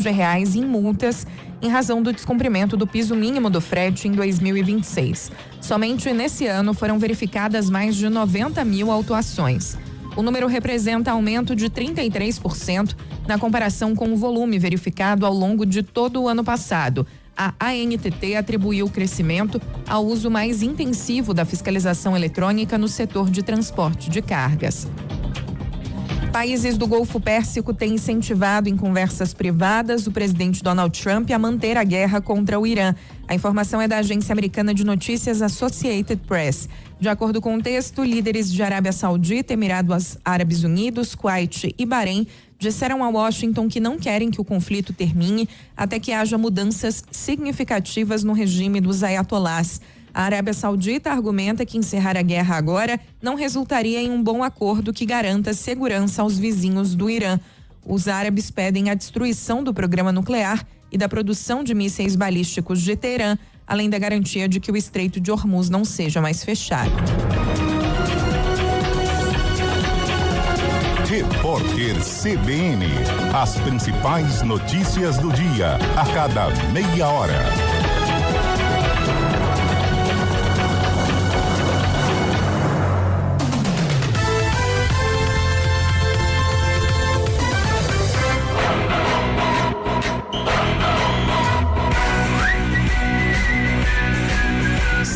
reais em multas em razão do descumprimento do piso mínimo do frete em 2026. Somente nesse ano foram verificadas mais de 90 mil autuações. O número representa aumento de 33% na comparação com o volume verificado ao longo de todo o ano passado. A ANTT atribuiu o crescimento ao uso mais intensivo da fiscalização eletrônica no setor de transporte de cargas. Países do Golfo Pérsico têm incentivado em conversas privadas o presidente Donald Trump a manter a guerra contra o Irã. A informação é da agência americana de notícias Associated Press. De acordo com o texto, líderes de Arábia Saudita, Emirados Árabes Unidos, Kuwait e Bahrein disseram a Washington que não querem que o conflito termine até que haja mudanças significativas no regime dos ayatolás. A Arábia Saudita argumenta que encerrar a guerra agora não resultaria em um bom acordo que garanta segurança aos vizinhos do Irã. Os árabes pedem a destruição do programa nuclear e da produção de mísseis balísticos de Teherã, além da garantia de que o Estreito de Hormuz não seja mais fechado. Repórter CBN. As principais notícias do dia, a cada meia hora.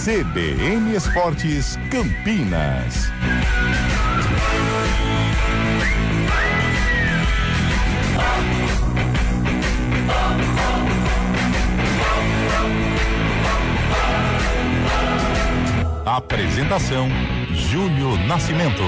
CBN Esportes Campinas. Apresentação: Júlio Nascimento.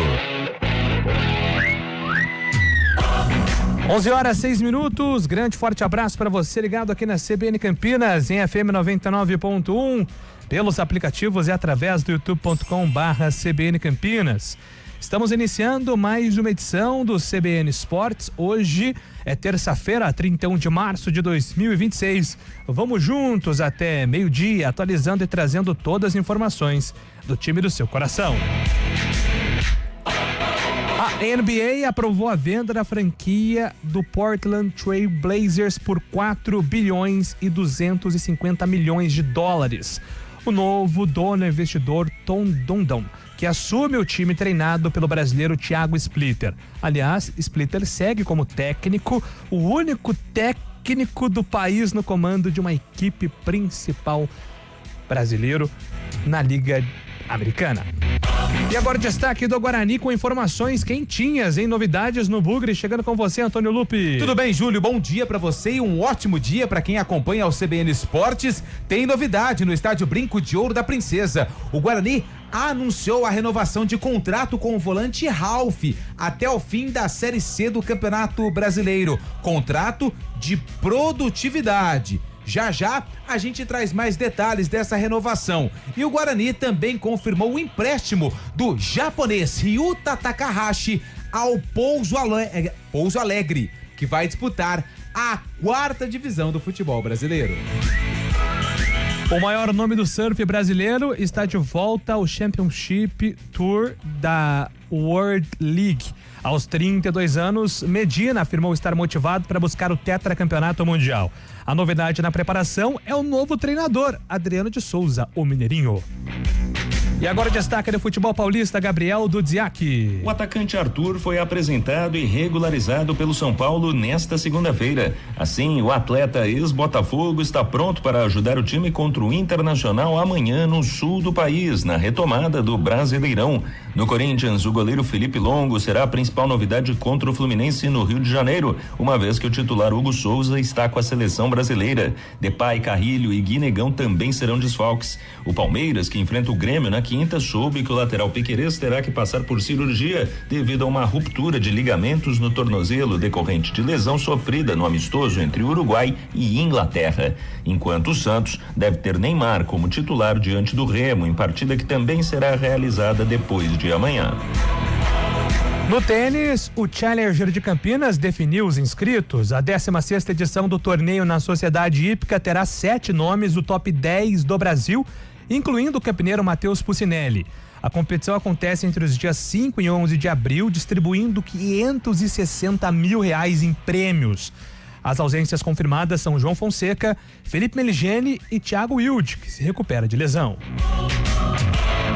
11h06. Grande forte abraço para você ligado aqui na CBN Campinas em FM 99.1, pelos aplicativos e através do youtube.com/CBN Campinas. Estamos iniciando mais uma edição do CBN Esportes. Hoje é terça-feira, 31 de março de 2026. Vamos juntos até meio-dia, atualizando e trazendo todas as informações do time do seu coração. A NBA aprovou a venda da franquia do Portland Trail Blazers por 4 bilhões e 250 milhões de dólares. O novo dono é o investidor Tom Dundon, que assume o time treinado pelo brasileiro Thiago Splitter. Aliás, Splitter segue como técnico, o único técnico do país no comando de uma equipe principal brasileiro na Liga Americana. E agora destaque do Guarani com informações quentinhas, em novidades no Bugre, chegando com você, Antônio Lupe. Tudo bem, Júlio? Bom dia pra você e um ótimo dia pra quem acompanha o CBN Esportes. Tem novidade no estádio Brinco de Ouro da Princesa. O Guarani anunciou a renovação de contrato com o volante Ralf até o fim da Série C do Campeonato Brasileiro. Contrato de produtividade. Já já a gente traz mais detalhes dessa renovação. E o Guarani também confirmou o empréstimo do japonês Ryuta Takahashi ao Pouso Alegre, que vai disputar a 4ª divisão do futebol brasileiro. O maior nome do surf brasileiro está de volta ao Championship Tour da World League. Aos 32 anos, Medina afirmou estar motivado para buscar o tetracampeonato mundial. A novidade na preparação é o novo treinador, Adriano de Souza, o Mineirinho. E agora destaca do futebol paulista, Gabriel Dudziak. O atacante Arthur foi apresentado e regularizado pelo São Paulo nesta segunda-feira. Assim, o atleta ex-Botafogo está pronto para ajudar o time contra o Internacional amanhã no sul do país, na retomada do Brasileirão. No Corinthians, o goleiro Felipe Longo será a principal novidade contra o Fluminense no Rio de Janeiro, uma vez que o titular Hugo Souza está com a seleção brasileira. Depay, Carrilho e Guinegão também serão desfalques. O Palmeiras, que enfrenta o Grêmio na quinta, soube que o lateral Piquerez terá que passar por cirurgia devido a uma ruptura de ligamentos no tornozelo decorrente de lesão sofrida no amistoso entre Uruguai e Inglaterra. Enquanto o Santos deve ter Neymar como titular diante do Remo, em partida que também será realizada depois de amanhã. No tênis, o Challenger de Campinas definiu os inscritos. A 16ª edição do torneio na Sociedade Hípica terá 7 nomes do top 10 do Brasil, incluindo o campineiro Matheus Pucinelli. A competição acontece entre os dias 5 e 11 de abril, distribuindo R$560 mil em prêmios. As ausências confirmadas são João Fonseca, Felipe Meligeni e Thiago Wilde, que se recupera de lesão.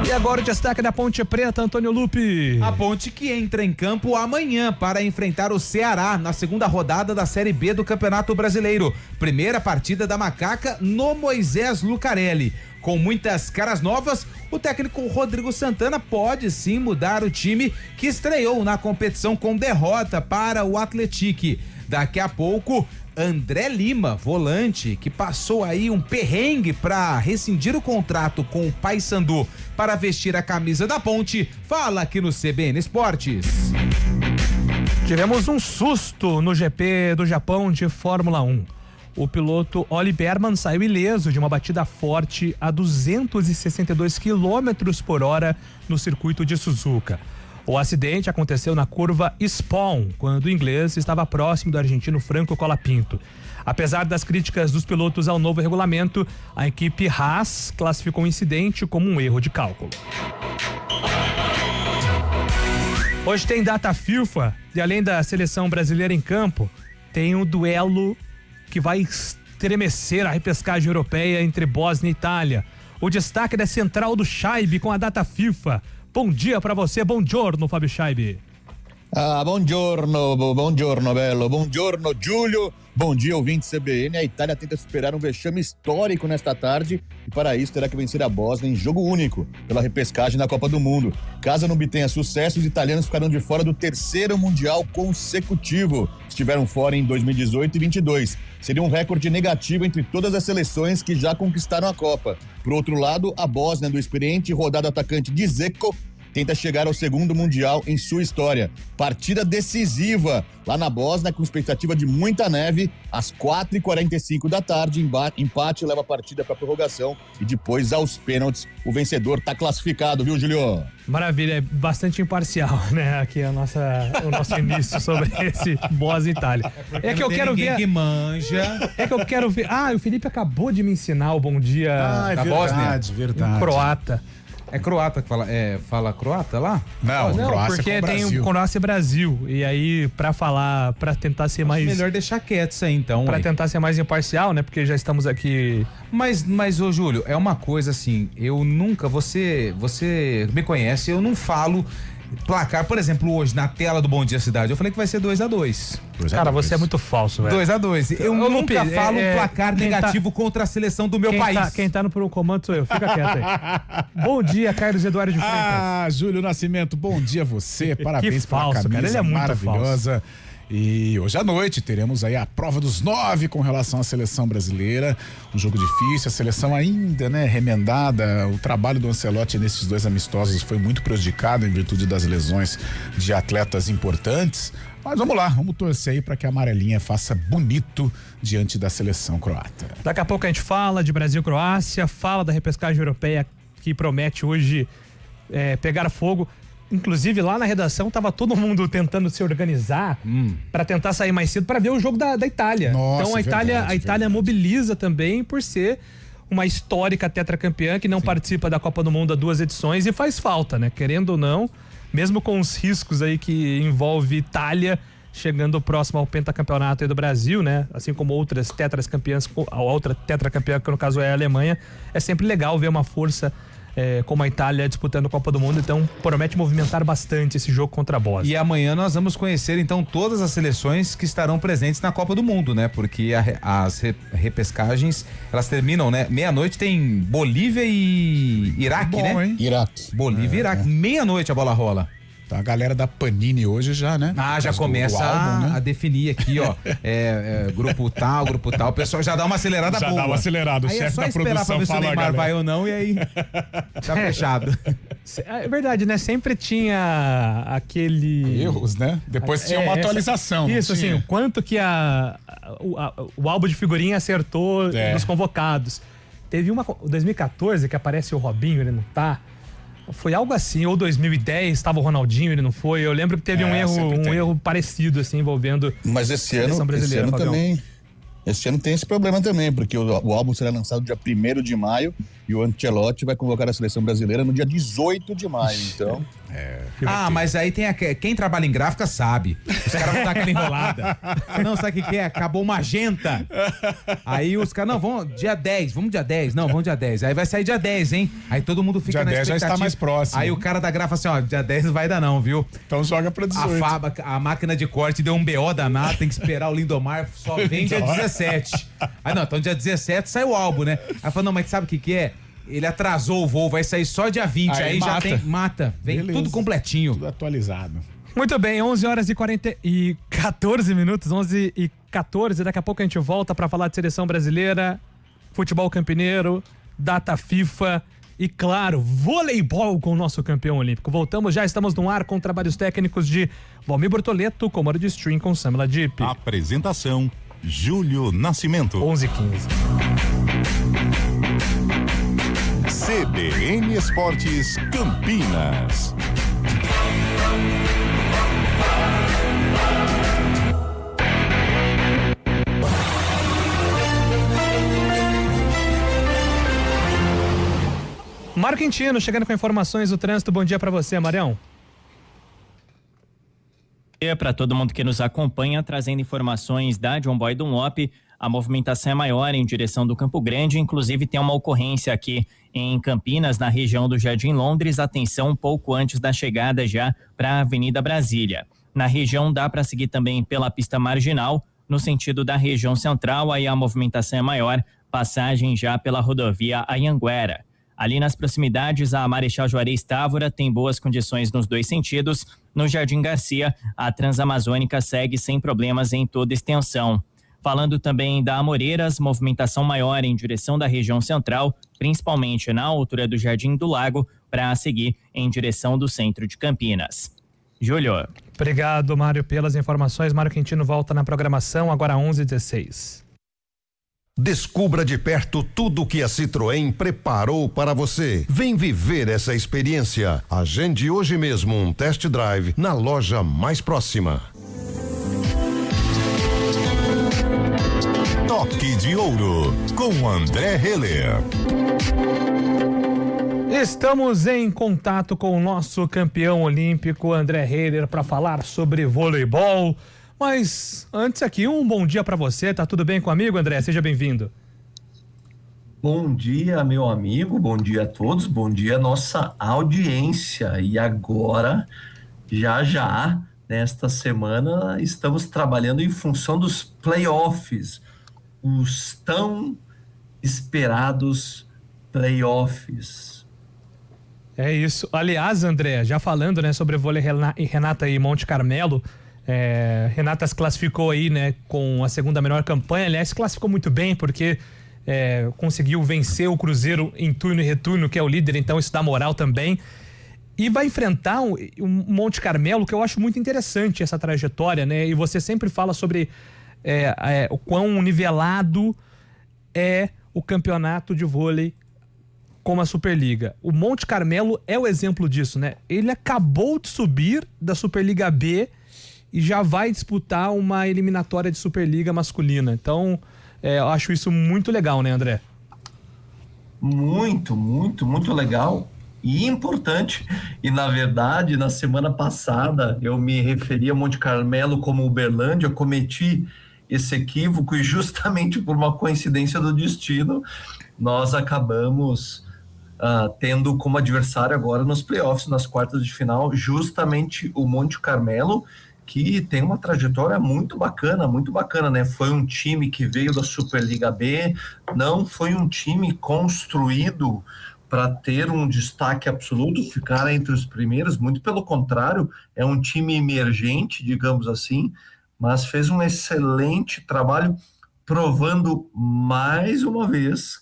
E agora o destaque da Ponte Preta, Antônio Lupe. A Ponte que entra em campo amanhã para enfrentar o Ceará na segunda rodada da Série B do Campeonato Brasileiro. Primeira partida da Macaca no Moisés Lucarelli. Com muitas caras novas, o técnico Rodrigo Santana pode sim mudar o time que estreou na competição com derrota para o Atlético. Daqui a pouco, André Lima, volante, que passou aí um perrengue para rescindir o contrato com o Paysandu para vestir a camisa da Ponte, fala aqui no CBN Esportes. Tivemos um susto no GP do Japão de Fórmula 1. O piloto Oli Berman saiu ileso de uma batida forte a 262 km por hora no circuito de Suzuka. O acidente aconteceu na curva Spawn, quando o inglês estava próximo do argentino Franco Colapinto. Apesar das críticas dos pilotos ao novo regulamento, a equipe Haas classificou o incidente como um erro de cálculo. Hoje tem data FIFA e além da seleção brasileira em campo, tem um duelo que vai estremecer a repescagem europeia entre Bósnia e Itália. O destaque da central do Scheibe com a data FIFA. Bom dia pra você, buongiorno, Fábio Scheibe. Buongiorno, bello. Buongiorno, Giulio. Bom dia, ouvinte CBN. A Itália tenta superar um vexame histórico nesta tarde e para isso terá que vencer a Bósnia em jogo único pela repescagem da Copa do Mundo. Caso não obtenha sucesso, os italianos ficarão de fora do terceiro mundial consecutivo. Estiveram fora em 2018 e 2022. Seria um recorde negativo entre todas as seleções que já conquistaram a Copa. Por outro lado, a Bósnia, do experiente e rodado atacante Dzeko, tenta chegar ao segundo Mundial em sua história. Partida decisiva lá na Bósnia, com expectativa de muita neve, às 4h45 da tarde. Empate leva a partida para prorrogação e depois aos pênaltis. O vencedor está classificado, viu, Julio? Maravilha, é bastante imparcial, né? Aqui o nosso início sobre esse Bósnia e Itália. É que eu quero ver. Que manja. É que eu quero ver. Ah, o Felipe acabou de me ensinar o bom dia da Bósnia. Em croata. É croata que fala croata lá? Não, porque tem o Croácia e Brasil. E aí, pra tentar ser mais. Melhor deixar quieto isso aí, então. Pra tentar ser mais imparcial, né? Porque já estamos aqui. Mas, ô Júlio, é uma coisa assim, eu nunca. Você me conhece, eu não falo placar, por exemplo, hoje na tela do Bom Dia Cidade, eu falei que vai ser 2-2. Cara, você é muito falso, velho. 2-2. Eu nunca falo um placar negativo contra a seleção do meu país. Quem tá no comando sou eu, fica quieto aí. Bom dia, Carlos Eduardo de Freitas. Júlio Nascimento, bom dia a você, parabéns pela camisa cara, ele é muito maravilhosa. Falso. E hoje à noite teremos aí a prova dos 9 com relação à seleção brasileira. Um jogo difícil, a seleção ainda, né, remendada. O trabalho do Ancelotti nesses 2 amistosos foi muito prejudicado em virtude das lesões de atletas importantes. Mas vamos lá, vamos torcer aí para que a amarelinha faça bonito diante da seleção croata. Daqui a pouco a gente fala de Brasil-Croácia, fala da repescagem europeia que promete hoje pegar fogo. Inclusive, lá na redação, tava todo mundo tentando se organizar para tentar sair mais cedo para ver o jogo da Itália. Nossa, então a Itália mobiliza também por ser uma histórica tetracampeã que não participa da Copa do Mundo há 2 edições e faz falta, né? Querendo ou não, mesmo com os riscos aí que envolve Itália chegando próximo ao pentacampeonato aí do Brasil, né? Assim como outras tetracampeãs, a outra tetracampeã que no caso é a Alemanha, é sempre legal ver uma força como a Itália disputando a Copa do Mundo, então promete movimentar bastante esse jogo contra a Bósnia. E amanhã nós vamos conhecer então todas as seleções que estarão presentes na Copa do Mundo, né? Porque as repescagens, elas terminam, né? Meia-noite tem Bolívia e Iraque, né? Hein? Iraque. Bolívia e Iraque. Meia-noite a bola rola. Tá, a galera da Panini hoje já, né? Já começa álbum, né? a definir aqui, ó. Grupo tal. O pessoal já dá uma acelerada boa. Já dá uma acelerada. O aí chefe da produção pra ver fala, se o Neymar vai ou não, e aí tá fechado. É verdade, né? Sempre tinha aquele... erros, né? Depois tinha uma atualização. Isso, assim, o quanto que o álbum de figurinha acertou nos convocados. Teve uma... 2014, que aparece o Robinho, ele não tá... Foi algo assim, ou 2010, estava o Ronaldinho, ele não foi. Eu lembro que teve um erro parecido, assim, envolvendo. Mas esse ano também. Esse ano tem esse problema também, porque o álbum será lançado dia 1º de maio E o Ancelotti vai convocar a seleção brasileira no dia 18 de maio, então... Mas aí tem quem trabalha em gráfica sabe. Os caras vão dar aquela enrolada. Não, sabe o que é? Acabou magenta. Aí os caras, não, vamos dia 10, vamos dia 10. Não, vamos dia 10. Aí vai sair dia 10, hein? Aí todo mundo fica Dia na 10 já expectativa. está mais próximo. Aí o cara da gráfica assim, ó, dia 10 não vai dar não, viu? Então joga pra 18. A máquina de corte deu um BO danado, tem que esperar o Lindomar, só vem dia 17. Aí não, então dia 17 sai o álbum, né? Aí falou, não, mas sabe o que é? Ele atrasou o voo, vai sair só dia 20. Aí já mata. mata. Vem Beleza. tudo completinho. Tudo atualizado. Muito bem, 11 horas e 14 minutos, 11 e 14. Daqui a pouco a gente volta para falar de seleção brasileira, futebol campineiro, data FIFA e, claro, voleibol com o nosso campeão olímpico. Voltamos, já estamos no ar com trabalhos técnicos de Valmir Bortoleto, comando de stream com Samila Dip. Apresentação: Júlio Nascimento. 11h15. CBN Esportes Campinas. Mário Quintino, chegando com informações do trânsito. Bom dia para você, Marião. Bom dia para todo mundo que nos acompanha, trazendo informações da John Boy Dunlop. A movimentação é maior em direção do Campo Grande, inclusive tem uma ocorrência aqui em Campinas, na região do Jardim Londres. Atenção, um pouco antes da chegada já para a Avenida Brasília. Na região dá para seguir também pela pista marginal, no sentido da região central, aí a movimentação é maior, passagem já pela rodovia Anhanguera. Ali nas proximidades, a Marechal Juarez Távora tem boas condições nos dois sentidos. No Jardim Garcia, a Transamazônica segue sem problemas em toda extensão. Falando também da Amoreiras, movimentação maior em direção da região central, principalmente na altura do Jardim do Lago, para seguir em direção do centro de Campinas. Júlio. Obrigado, Mário, pelas informações. Mário Quintino volta na programação, agora 11h16. Descubra de perto tudo que a Citroën preparou para você. Vem viver essa experiência. Agende hoje mesmo um test drive na loja mais próxima. Toque de Ouro com André Heller. Estamos em contato com o nosso campeão olímpico André Heller para falar sobre voleibol. Mas antes aqui, um bom dia para você. Tá tudo bem comigo, André? Seja bem-vindo. Bom dia, meu amigo. Bom dia a todos. Bom dia, nossa audiência. E agora, já, nesta semana, estamos trabalhando em função dos playoffs. Os tão esperados playoffs. É isso. Aliás, André, já falando, né, sobre vôlei Renata e Monte Carmelo, Renata se classificou aí, né, com a segunda melhor campanha. Aliás, se classificou muito bem porque conseguiu vencer o Cruzeiro em turno e retorno, que é o líder, então isso dá moral também. E vai enfrentar um Monte Carmelo, que eu acho muito interessante essa trajetória, né? E você sempre fala sobre o quão nivelado é o campeonato de vôlei como a Superliga. O Monte Carmelo é o exemplo disso, né? Ele acabou de subir da Superliga B e já vai disputar uma eliminatória de Superliga masculina. Então, eu acho isso muito legal, né, André? Muito, muito, muito legal e importante. E, na verdade, na semana passada, eu me referi a Monte Carmelo como Uberlândia, cometi esse equívoco e justamente por uma coincidência do destino, nós acabamos tendo como adversário agora nos playoffs, nas quartas de final, justamente o Monte Carmelo, que tem uma trajetória muito bacana, né? Foi um time que veio da Superliga B, não foi um time construído para ter um destaque absoluto, ficar entre os primeiros, muito pelo contrário, é um time emergente, digamos assim, mas fez um excelente trabalho, provando mais uma vez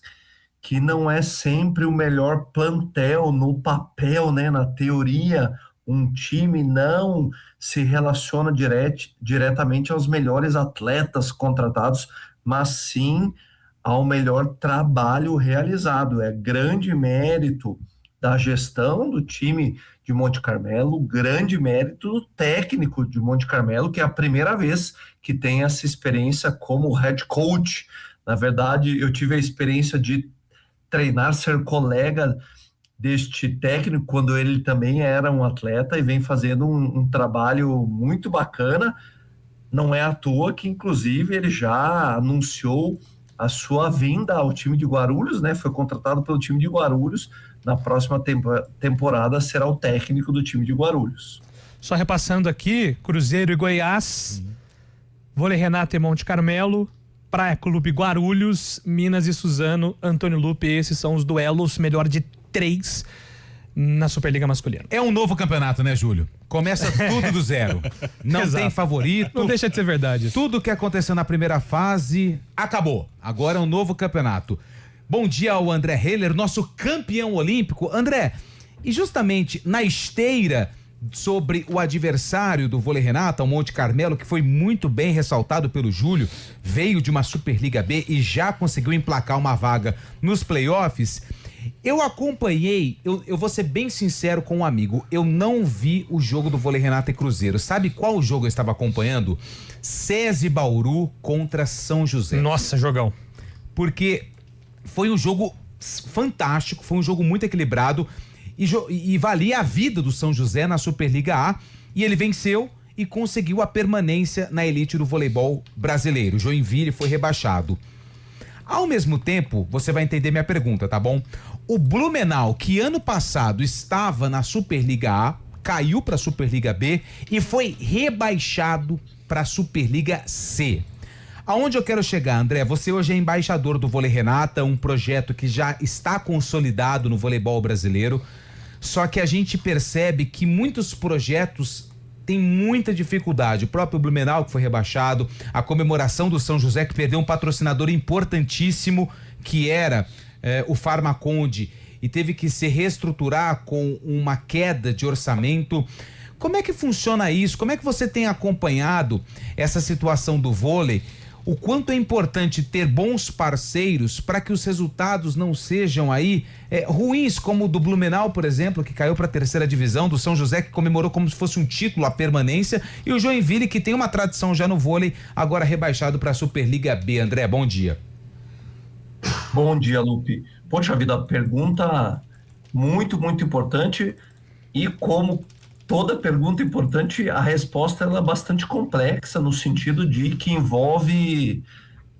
que não é sempre o melhor plantel no papel, né? Na teoria, um time não se relaciona diretamente aos melhores atletas contratados, mas sim ao melhor trabalho realizado. É grande mérito da gestão do time de Monte Carmelo, grande mérito do técnico de Monte Carmelo, que é a primeira vez que tem essa experiência como head coach. Na verdade, eu tive a experiência de treinar, ser colega deste técnico, quando ele também era um atleta e vem fazendo um trabalho muito bacana. Não é à toa que, inclusive, ele já anunciou a sua vinda ao time de Guarulhos, né? Foi contratado pelo time de Guarulhos. Na próxima temporada será o técnico do time de Guarulhos. Só repassando aqui, Cruzeiro e Goiás, Vôlei Renata e Monte Carmelo, Praia Clube Guarulhos, Minas e Suzano, Antônio Lupe. Esses são os duelos, melhor de 3 na Superliga Masculina. É um novo campeonato, né, Júlio? Começa tudo do zero. Não Exato. Tem favorito. Não deixa de ser verdade. Tudo que aconteceu na primeira fase acabou. Agora é um novo campeonato. Bom dia ao André Heller, nosso campeão olímpico. André, e justamente na esteira sobre o adversário do Vôlei Renata, o Monte Carmelo, que foi muito bem ressaltado pelo Júlio, veio de uma Superliga B e já conseguiu emplacar uma vaga nos playoffs. Eu acompanhei, eu vou ser bem sincero com um amigo, eu não vi o jogo do Vôlei Renata e Cruzeiro. Sabe qual jogo eu estava acompanhando? SESI Bauru contra São José. Nossa, jogão. Porque foi um jogo fantástico, foi um jogo muito equilibrado e valia a vida do São José na Superliga A, e ele venceu e conseguiu a permanência na elite do voleibol brasileiro. O Joinville foi rebaixado. Ao mesmo tempo, você vai entender minha pergunta, tá bom? O Blumenau, que ano passado estava na Superliga A, caiu para a Superliga B e foi rebaixado para a Superliga C. Aonde eu quero chegar, André? Você hoje é embaixador do Vôlei Renata, um projeto que já está consolidado no voleibol brasileiro, só que a gente percebe que muitos projetos têm muita dificuldade. O próprio Blumenau, que foi rebaixado, a comemoração do São José, que perdeu um patrocinador importantíssimo, que era o Farmaconde, e teve que se reestruturar com uma queda de orçamento. Como é que funciona isso? Como é que você tem acompanhado essa situação do vôlei? O quanto é importante ter bons parceiros para que os resultados não sejam aí ruins, como o do Blumenau, por exemplo, que caiu para a 3ª divisão, do São José, que comemorou como se fosse um título a permanência, e o Joinville, que tem uma tradição já no vôlei, agora rebaixado para a Superliga B. André, bom dia. Bom dia, Lupe. Poxa vida, pergunta muito, muito importante, e como toda pergunta importante, a resposta ela é bastante complexa, no sentido de que envolve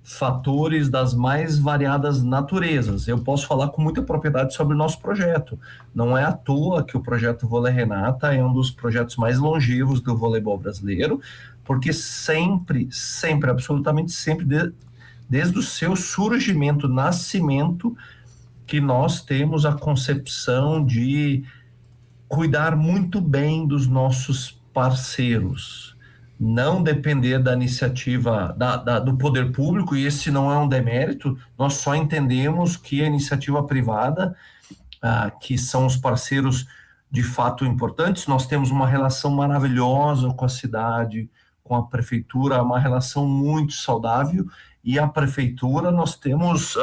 fatores das mais variadas naturezas. Eu posso falar com muita propriedade sobre o nosso projeto. Não é à toa que o projeto Vôlei Renata é um dos projetos mais longevos do voleibol brasileiro, porque sempre, absolutamente sempre, desde o seu surgimento, nascimento, que nós temos a concepção de cuidar muito bem dos nossos parceiros, não depender da iniciativa do poder público, e esse não é um demérito. Nós só entendemos que a iniciativa privada, que são os parceiros de fato importantes, nós temos uma relação maravilhosa com a cidade, com a prefeitura, uma relação muito saudável, e a prefeitura nós temos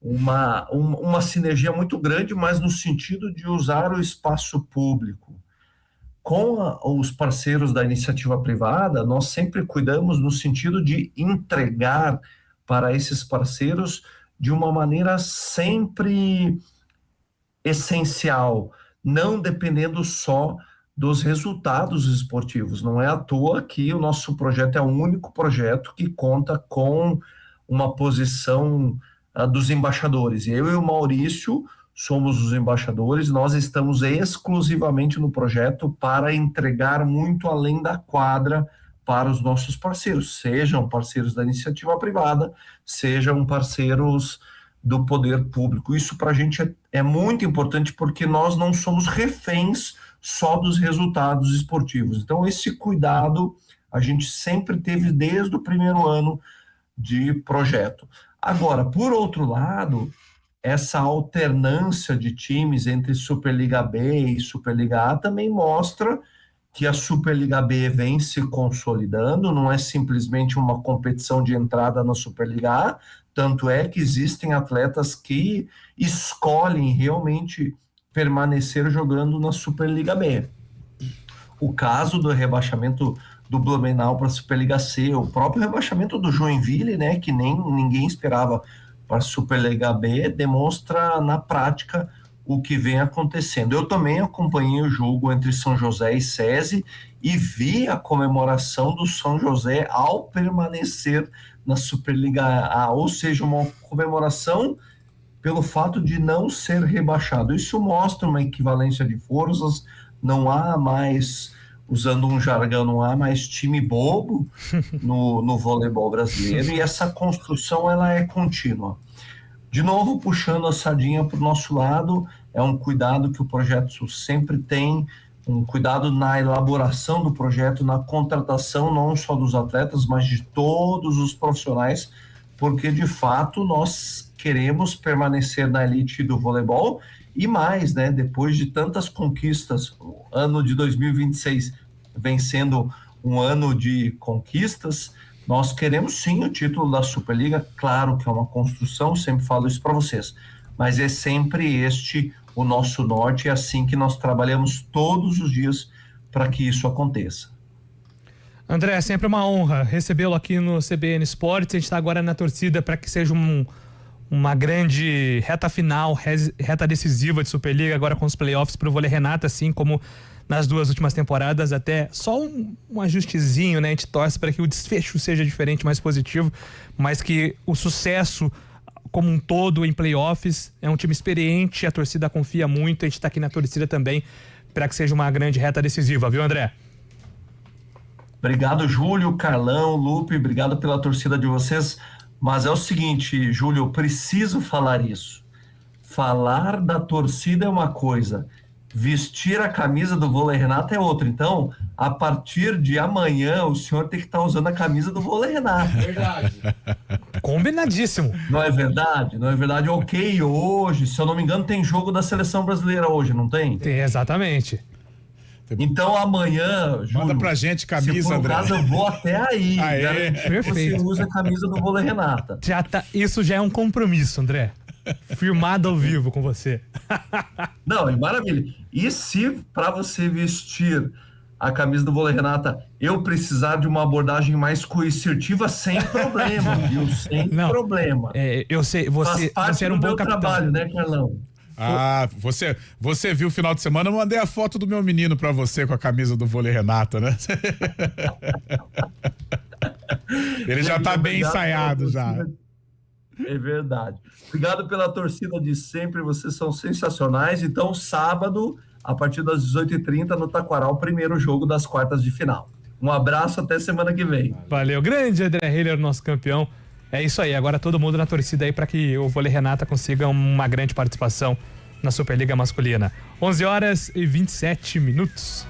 uma sinergia muito grande, mas no sentido de usar o espaço público. Com os parceiros da iniciativa privada, nós sempre cuidamos no sentido de entregar para esses parceiros de uma maneira sempre essencial, não dependendo só dos resultados esportivos. Não é à toa que o nosso projeto é o único projeto que conta com uma posição dos embaixadores. Eu e o Maurício somos os embaixadores, nós estamos exclusivamente no projeto para entregar muito além da quadra para os nossos parceiros, sejam parceiros da iniciativa privada, sejam parceiros do poder público. Isso para a gente é muito importante, porque nós não somos reféns só dos resultados esportivos. Então, esse cuidado a gente sempre teve desde o primeiro ano de projeto. Agora, por outro lado, essa alternância de times entre Superliga B e Superliga A também mostra que a Superliga B vem se consolidando, não é simplesmente uma competição de entrada na Superliga A, tanto é que existem atletas que escolhem realmente permanecer jogando na Superliga B. O caso do rebaixamento do Blumenau para a Superliga C, o próprio rebaixamento do Joinville, né, que ninguém esperava para a Superliga B demonstra na prática o que vem acontecendo. Eu também acompanhei o jogo entre São José e SESI e vi a comemoração do São José ao permanecer na Superliga A, ou seja, uma comemoração pelo fato de não ser rebaixado. Isso mostra uma equivalência de forças, não há mais, usando um jargão, não há mais time bobo no voleibol brasileiro, e essa construção ela é contínua. De novo, puxando a sardinha para o nosso lado, é um cuidado que o projeto sempre tem, um cuidado na elaboração do projeto, na contratação não só dos atletas, mas de todos os profissionais, porque de fato nós queremos permanecer na elite do voleibol e mais, né? Depois de tantas conquistas, o ano de 2026 vem sendo um ano de conquistas, nós queremos sim o título da Superliga, claro que é uma construção, sempre falo isso para vocês, mas é sempre este o nosso norte, é assim que nós trabalhamos todos os dias para que isso aconteça. André, é sempre uma honra recebê-lo aqui no CBN Esportes. A gente está agora na torcida para que seja uma grande reta final, reta decisiva de Superliga, agora com os playoffs para o Vôlei Renata, assim como nas 2 últimas temporadas, até só um ajustezinho, né? A gente torce para que o desfecho seja diferente, mais positivo, mas que o sucesso como um todo em playoffs, é um time experiente, a torcida confia muito, a gente está aqui na torcida também para que seja uma grande reta decisiva, viu, André? Obrigado, Júlio, Carlão, Lupe, obrigado pela torcida de vocês, mas é o seguinte, Júlio, eu preciso falar isso. Falar da torcida é uma coisa, vestir a camisa do Vôlei Renata é outra. Então, a partir de amanhã, o senhor tem que estar usando a camisa do Vôlei Renata. Verdade. Combinadíssimo. Não é verdade? Não é verdade? Ok, hoje, se eu não me engano, tem jogo da Seleção Brasileira hoje, não tem? Tem, exatamente. Então, amanhã, Júlio, manda pra gente camisa, se for André. caso, eu vou até aí. Perfeito. Você usa a camisa do Vôlei Renata. Isso já é um compromisso, André. Firmado ao vivo com você. Não, é maravilha. E se para você vestir a camisa do Vôlei Renata, eu precisar de uma abordagem mais coercitiva, sem problema, viu? Sem problema. Eu sei, você era um bom capitão. Trabalho, né, Carlão? Ah, você viu o final de semana, eu mandei a foto do meu menino pra você com a camisa do Vôlei Renata, né? Ele já tá bem ensaiado já. É verdade. Obrigado pela torcida de sempre, vocês são sensacionais. Então, sábado, a partir das 18h30, no Taquaral, o primeiro jogo das quartas de final. Um abraço, até semana que vem. Valeu, grande André Hiller, nosso campeão. É isso aí, agora todo mundo na torcida aí para que o Vôlei Renata consiga uma grande participação na Superliga masculina. 11h27.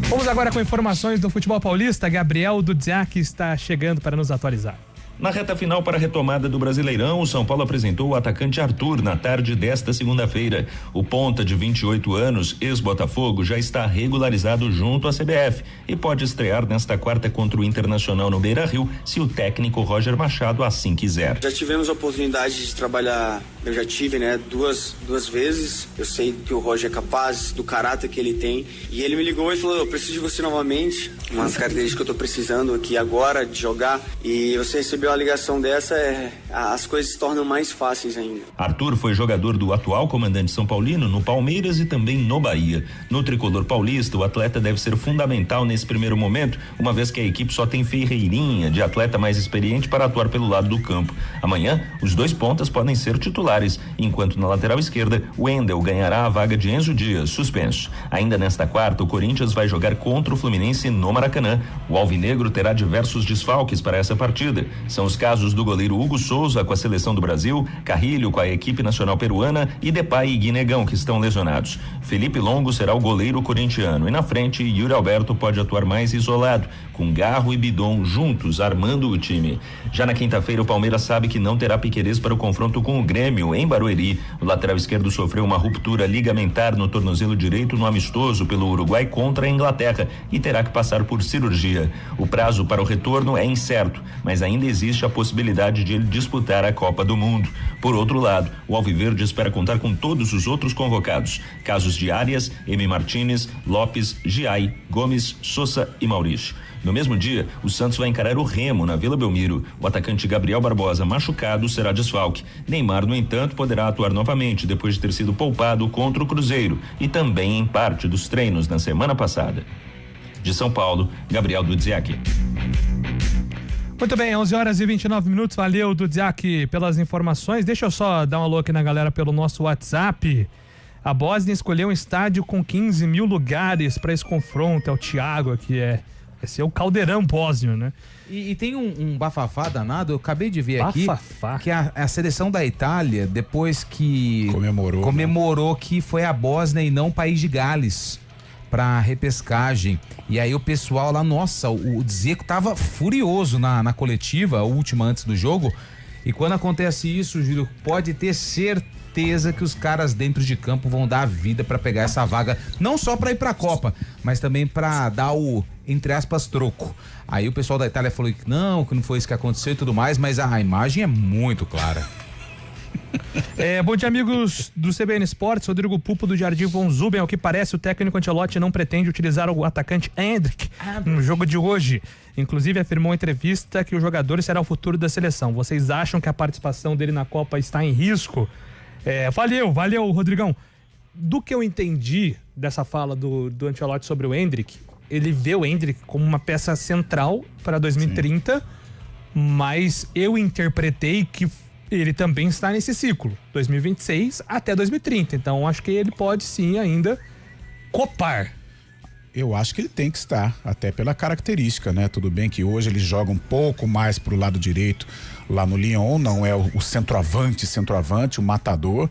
Vamos agora com informações do futebol paulista. Gabriel Dudziak está chegando para nos atualizar. Na reta final para a retomada do Brasileirão, o São Paulo apresentou o atacante Arthur na tarde desta segunda-feira. O ponta de 28 anos, ex-Botafogo, já está regularizado junto à CBF e pode estrear nesta quarta contra o Internacional no Beira-Rio, se o técnico Roger Machado assim quiser. Já tivemos a oportunidade de trabalhar, eu já tive, né, duas vezes. Eu sei que o Roger é capaz, do caráter que ele tem, e ele me ligou e falou: eu preciso de você novamente, umas características que eu tô precisando aqui agora de jogar, e você recebeu a ligação dessa, as coisas se tornam mais fáceis ainda. Arthur foi jogador do atual comandante São Paulino no Palmeiras e também no Bahia. No tricolor paulista, o atleta deve ser fundamental nesse primeiro momento, uma vez que a equipe só tem Ferreirinha, de atleta mais experiente, para atuar pelo lado do campo. Amanhã, os dois pontas podem ser titulares, enquanto na lateral esquerda, o Wendel ganhará a vaga de Enzo Dias, suspenso. Ainda nesta quarta, o Corinthians vai jogar contra o Fluminense no Maracanã. O alvinegro terá diversos desfalques para essa partida. São os casos do goleiro Hugo Souza com a seleção do Brasil, Carrilho com a equipe nacional peruana e Depay e Guinegão, que estão lesionados. Felipe Longo será o goleiro corintiano e na frente, Yuri Alberto pode atuar mais isolado, com Garro e Bidon juntos armando o time. Já na quinta-feira, o Palmeiras sabe que não terá Piquerez para o confronto com o Grêmio em Barueri. O lateral esquerdo sofreu uma ruptura ligamentar no tornozelo direito no amistoso pelo Uruguai contra a Inglaterra e terá que passar por cirurgia. O prazo para o retorno é incerto, mas ainda existe existe a possibilidade de ele disputar a Copa do Mundo. Por outro lado, o Alviverde espera contar com todos os outros convocados, casos de Arias, Emi Martínez, Lopes, Giai, Gomes, Sousa e Maurício. No mesmo dia, o Santos vai encarar o Remo na Vila Belmiro. O atacante Gabriel Barbosa, machucado, será desfalque. Neymar, no entanto, poderá atuar novamente depois de ter sido poupado contra o Cruzeiro e também em parte dos treinos na semana passada. De São Paulo, Gabriel Dudziak. Muito bem, 11h29. Valeu, Dudziak, pelas informações. Deixa eu só dar um alô aqui na galera pelo nosso WhatsApp. A Bósnia escolheu um estádio com 15 mil lugares para esse confronto. É o Thiago aqui, esse é o caldeirão bósnio, né? E tem um bafafá danado, eu acabei de ver bafafá. Aqui, que a seleção da Itália, depois que comemorou que foi a Bósnia e não o País de Gales pra repescagem. E aí o pessoal lá, nossa, o Dzeko tava furioso na coletiva, a última antes do jogo. E quando acontece isso, Júlio, pode ter certeza que os caras dentro de campo vão dar a vida pra pegar essa vaga, não só pra ir pra Copa, mas também pra dar o, entre aspas, troco. Aí o pessoal da Itália falou que não foi isso que aconteceu e tudo mais, mas a imagem é muito clara. Bom dia, amigos do CBN Esportes. Rodrigo Pupo do Jardim Von Zuben. Ao que parece, o técnico Ancelotti não pretende utilizar o atacante Endrick no jogo de hoje. Inclusive afirmou em entrevista que o jogador será o futuro da seleção. Vocês acham que a participação dele na Copa está em risco? Valeu, Rodrigão. Do que eu entendi dessa fala do Ancelotti sobre o Endrick, ele vê o Endrick como uma peça central para 2030, sim, mas eu interpretei que ele também está nesse ciclo, 2026 até 2030. Então, acho que ele pode sim ainda copar. Eu acho que ele tem que estar, até pela característica, né? Tudo bem que hoje ele joga um pouco mais pro lado direito lá no Lyon, não é o centroavante, o matador,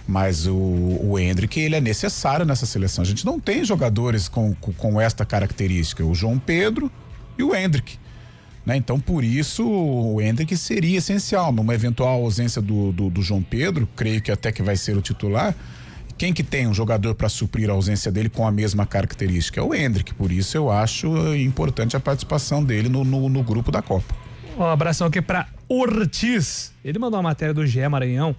mas o Endrick, ele é necessário nessa seleção. A gente não tem jogadores com esta característica, o João Pedro e o Endrick. Né? Então, por isso, o Endrick seria essencial. Numa eventual ausência do João Pedro, creio que até que vai ser o titular, quem que tem um jogador para suprir a ausência dele com a mesma característica? É o Endrick. Por isso, eu acho importante a participação dele no grupo da Copa. Um abração aqui para Ortiz. Ele mandou uma matéria do GE Maranhão,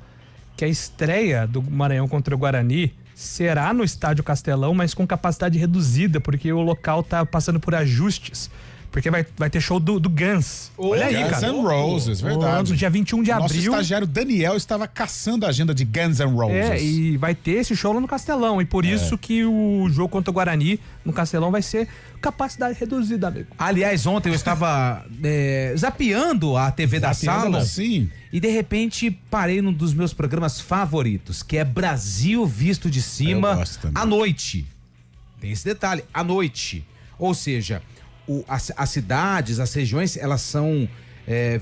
que a estreia do Maranhão contra o Guarani será no Estádio Castelão, mas com capacidade reduzida, porque o local tá passando por ajustes. Porque vai ter show do Guns. Olha aí, Guns cara. N' Roses, verdade. No dia 21 de abril. Nosso estagiário Daniel estava caçando a agenda de Guns N' Roses. E vai ter esse show lá no Castelão. E por isso que o jogo contra o Guarani no Castelão vai ser capacidade reduzida, amigo. Aliás, ontem eu estava zapeando a TV da sala. Sim. E de repente parei num dos meus programas favoritos, que é Brasil Visto de Cima, à noite. Tem esse detalhe, à noite. Ou seja, as cidades, as regiões, elas são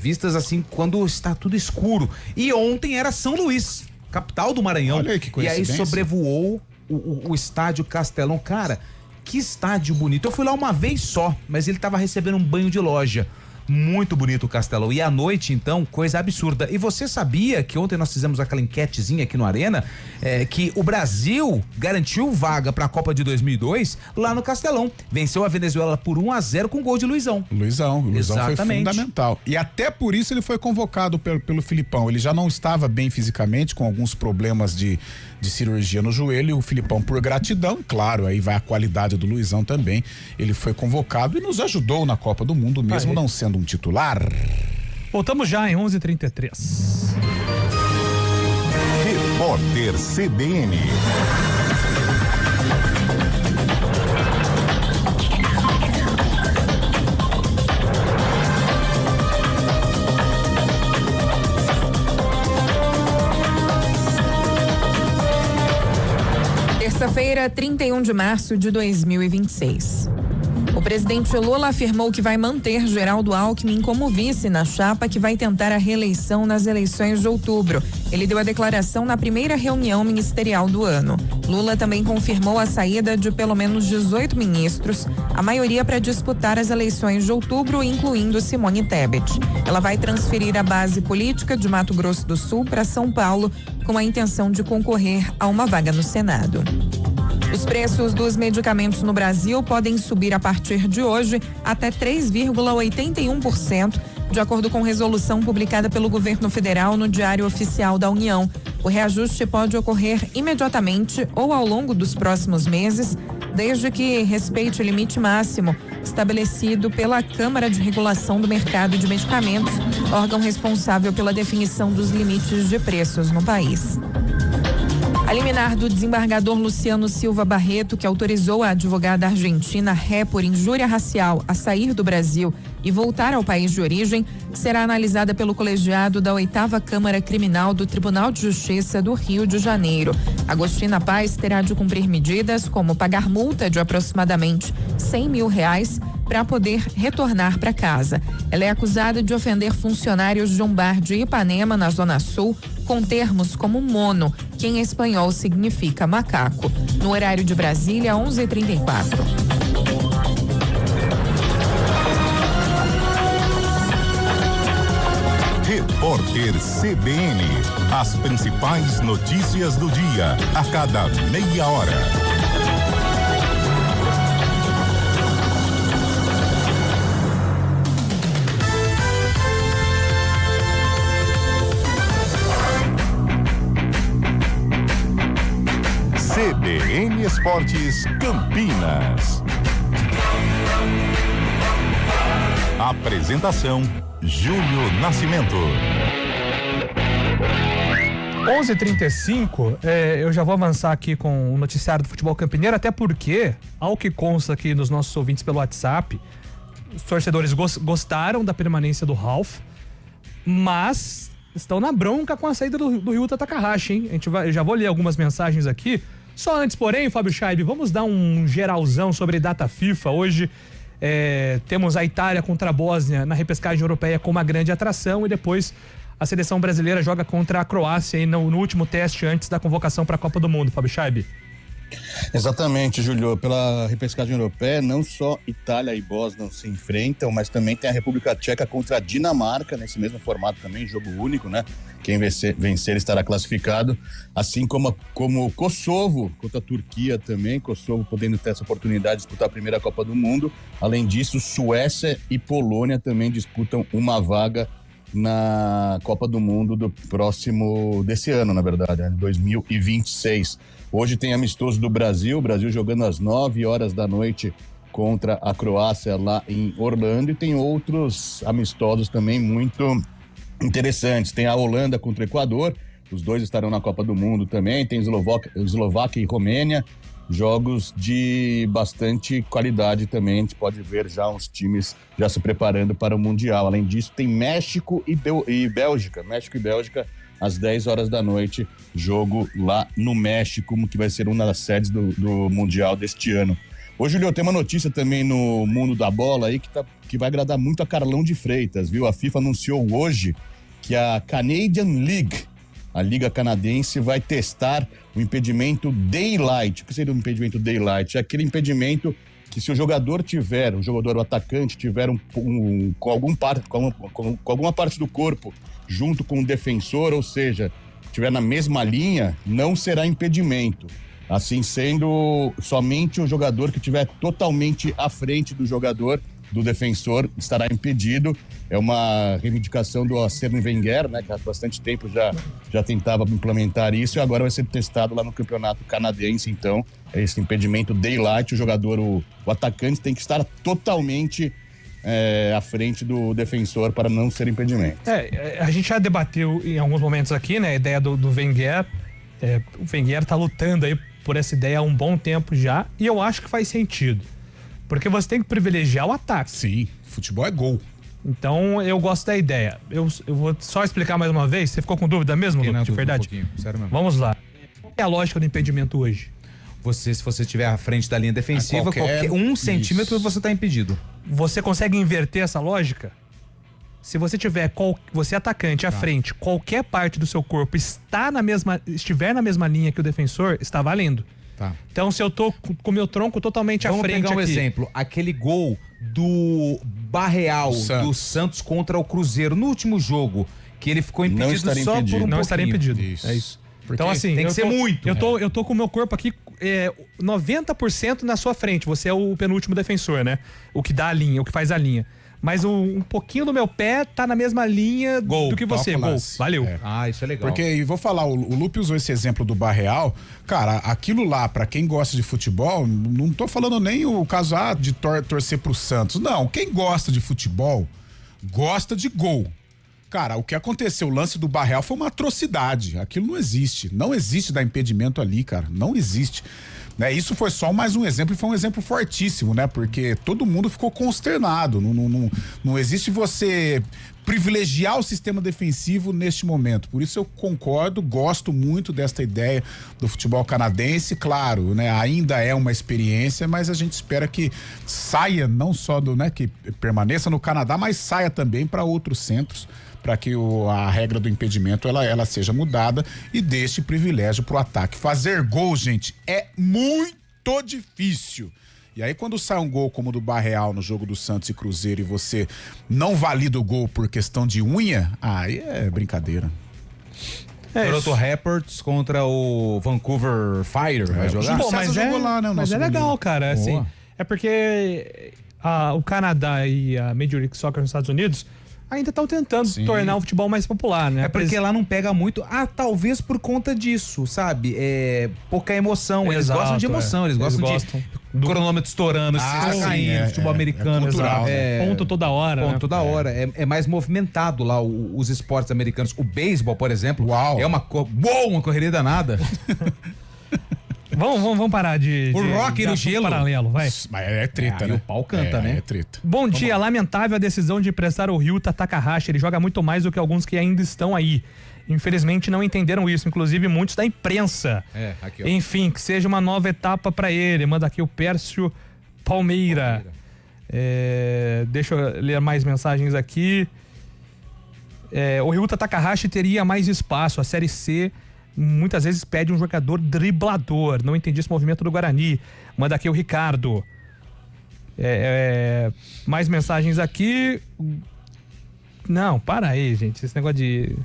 vistas assim quando está tudo escuro. E ontem era São Luís, capital do Maranhão. Olha aí que coincidência. E aí sobrevoou o estádio Castelão. Cara, que estádio bonito. Eu fui lá uma vez só, mas ele tava recebendo um banho de loja. Muito bonito o Castelão. E à noite, então, coisa absurda. E você sabia que ontem nós fizemos aquela enquetezinha aqui no Arena, que o Brasil garantiu vaga para a Copa de 2002 lá no Castelão. Venceu a Venezuela por 1-0 com gol de Luizão. Luizão foi fundamental. E até por isso ele foi convocado pelo Filipão. Ele já não estava bem fisicamente, com alguns problemas de cirurgia no joelho, e o Filipão, por gratidão, claro, aí vai a qualidade do Luizão também, ele foi convocado e nos ajudou na Copa do Mundo, mesmo não sendo um titular. Voltamos já em 11h33. Repórter CBN. Terça-feira, 31 de março de 2026. O presidente Lula afirmou que vai manter Geraldo Alckmin como vice na chapa que vai tentar a reeleição nas eleições de outubro. Ele deu a declaração na primeira reunião ministerial do ano. Lula também confirmou a saída de pelo menos 18 ministros, a maioria para disputar as eleições de outubro, incluindo Simone Tebet. Ela vai transferir a base política de Mato Grosso do Sul para São Paulo, com a intenção de concorrer a uma vaga no Senado. Os preços dos medicamentos no Brasil podem subir a partir de hoje até 3,81%, De acordo com resolução publicada pelo governo federal no Diário Oficial da União, o reajuste pode ocorrer imediatamente ou ao longo dos próximos meses, desde que respeite o limite máximo estabelecido pela Câmara de Regulação do Mercado de Medicamentos, órgão responsável pela definição dos limites de preços no país. A liminar do desembargador Luciano Silva Barreto, que autorizou a advogada argentina ré por injúria racial a sair do Brasil e voltar ao país de origem, será analisada pelo colegiado da 8ª Câmara Criminal do Tribunal de Justiça do Rio de Janeiro. Agostina Paz terá de cumprir medidas como pagar multa de aproximadamente R$100 mil para poder retornar para casa. Ela é acusada de ofender funcionários de um bar de Ipanema, na Zona Sul, com termos como mono, que em espanhol significa macaco. No horário de Brasília, 11h34. Repórter CBN. As principais notícias do dia, a cada meia hora. CBN Esportes Campinas. Apresentação: Júlio Nascimento. 11h35, eu já vou avançar aqui com o noticiário do futebol campineiro, até porque, ao que consta aqui nos nossos ouvintes pelo WhatsApp, os torcedores gostaram da permanência do Ralf, mas estão na bronca com a saída do Ryuta Takahashi, hein? Já vou ler algumas mensagens aqui. Só antes, porém, Fábio Scheibe, vamos dar um geralzão sobre data FIFA. Hoje temos a Itália contra a Bósnia na repescagem europeia com uma grande atração, e depois a seleção brasileira joga contra a Croácia aí no último teste antes da convocação para a Copa do Mundo, Fábio Scheibe. Exatamente, Júlio. Pela repescagem europeia, não só Itália e Bósnia se enfrentam, mas também tem a República Tcheca contra a Dinamarca, nesse mesmo formato também, jogo único, né? Quem vencer estará classificado, assim como o Kosovo contra a Turquia também, Kosovo podendo ter essa oportunidade de disputar a primeira Copa do Mundo. Além disso, Suécia e Polônia também disputam uma vaga na Copa do Mundo desse ano, na verdade, né? 2026. Hoje tem amistoso do Brasil, o Brasil jogando às 9h da noite contra a Croácia lá em Orlando, e tem outros amistosos também muito interessantes. Tem a Holanda contra o Equador, os dois estarão na Copa do Mundo também. Tem Eslováquia e Romênia, jogos de bastante qualidade também. A gente pode ver já uns times já se preparando para o Mundial. Além disso, tem México e Bélgica. México e Bélgica às 10h da noite, jogo lá no México, que vai ser uma das sedes do Mundial deste ano. Hoje, Julio, tem uma notícia também no mundo da bola aí que vai agradar muito a Carlão de Freitas, viu? A FIFA anunciou hoje que a Canadian League, a Liga Canadense, vai testar o impedimento Daylight. O que seria o impedimento Daylight? É aquele impedimento que, se o jogador o atacante tiver com alguma parte do corpo junto com o defensor, ou seja, estiver na mesma linha, não será impedimento. Assim sendo, somente o jogador que estiver totalmente à frente do defensor estará impedido. É uma reivindicação do Arsène Wenger, né, que há bastante tempo já tentava implementar isso, e agora vai ser testado lá no campeonato canadense. Então, esse impedimento Daylight, o atacante tem que estar totalmente à frente do defensor para não ser impedimento. A gente já debateu em alguns momentos aqui, né, a ideia do Wenger. O Wenger tá lutando aí por essa ideia há um bom tempo já, e eu acho que faz sentido, porque você tem que privilegiar o ataque. Sim, futebol é gol. Então eu gosto da ideia. Eu vou só explicar mais uma vez. Você ficou com dúvida mesmo, de verdade? Sério mesmo. Vamos lá. Qual é a lógica do impedimento hoje? Se você estiver à frente da linha defensiva, qualquer 1 centímetro você está impedido. Você consegue inverter essa lógica? Se você tiver você atacante à frente, qualquer parte do seu corpo estiver na mesma linha que o defensor, está valendo. Tá. Então, se eu tô com o meu tronco totalmente à frente Vamos pegar um exemplo. Aquele gol do Barreal, do Santos contra o Cruzeiro, no último jogo, que ele ficou impedido por um pouquinho. Não estaria impedido. Isso. É isso. Porque então, assim, tem que ser muito. Eu tô com o meu corpo aqui 90% na sua frente. Você é o penúltimo defensor, né? O que dá a linha, o que faz a linha. Mas um pouquinho do meu pé tá na mesma linha do que você. Gol. Valeu. Ah, isso é legal. Porque, e vou falar, o Lupe usou esse exemplo do Barreal. Cara, aquilo lá, pra quem gosta de futebol, não tô falando nem o caso de torcer pro Santos. Não, quem gosta de futebol, gosta de gol. Cara, o que aconteceu, o lance do Barreal foi uma atrocidade. Aquilo não existe. Não existe dar impedimento ali, cara. Não existe. Né? Isso foi só mais um exemplo e foi um exemplo fortíssimo, né? Porque todo mundo ficou consternado. Não existe você privilegiar o sistema defensivo neste momento. Por isso eu concordo, gosto muito desta ideia do futebol canadense. Claro, né? Ainda é uma experiência, mas a gente espera que saia não só que permaneça no Canadá, mas saia também para outros centros, para que a regra do impedimento ela seja mudada e dê este privilégio pro ataque. Fazer gol, gente, é muito difícil. E aí quando sai um gol como o do Barreal no jogo do Santos e Cruzeiro e você não valida o gol por questão de unha, aí é brincadeira. Toronto Raptors contra o Vancouver Fire vai jogar? Pô, mas lá, né, mas é legal, cara. Assim, é porque o Canadá e a Major League Soccer nos Estados Unidos ainda estão tentando tornar o futebol mais popular, né? É porque lá não pega muito. Talvez por conta disso, sabe? Pouca emoção. Eles gostam de emoção, eles gostam de cronômetro estourando, caindo, futebol americano. Cultural, ponto toda hora. Ponto toda hora. É mais movimentado lá os esportes americanos. O beisebol, por exemplo, é uma correria danada. Vamos parar de rock no gelo paralelo, vai. Mas é treta, né? O pau canta, né? É treta. Bom dia, lamentável a decisão de emprestar o Ryuta Takahashi. Ele joga muito mais do que alguns que ainda estão aí. Infelizmente não entenderam isso, inclusive muitos da imprensa. Aqui, ó. Enfim, que seja uma nova etapa pra ele. Manda aqui o Pércio Palmeira. Deixa eu ler mais mensagens aqui. O Ryuta Takahashi teria mais espaço. A Série C muitas vezes pede um jogador driblador. Não entendi esse movimento do Guarani. Manda aqui o Ricardo. Mais mensagens aqui. Não, para aí, gente. Esse negócio de...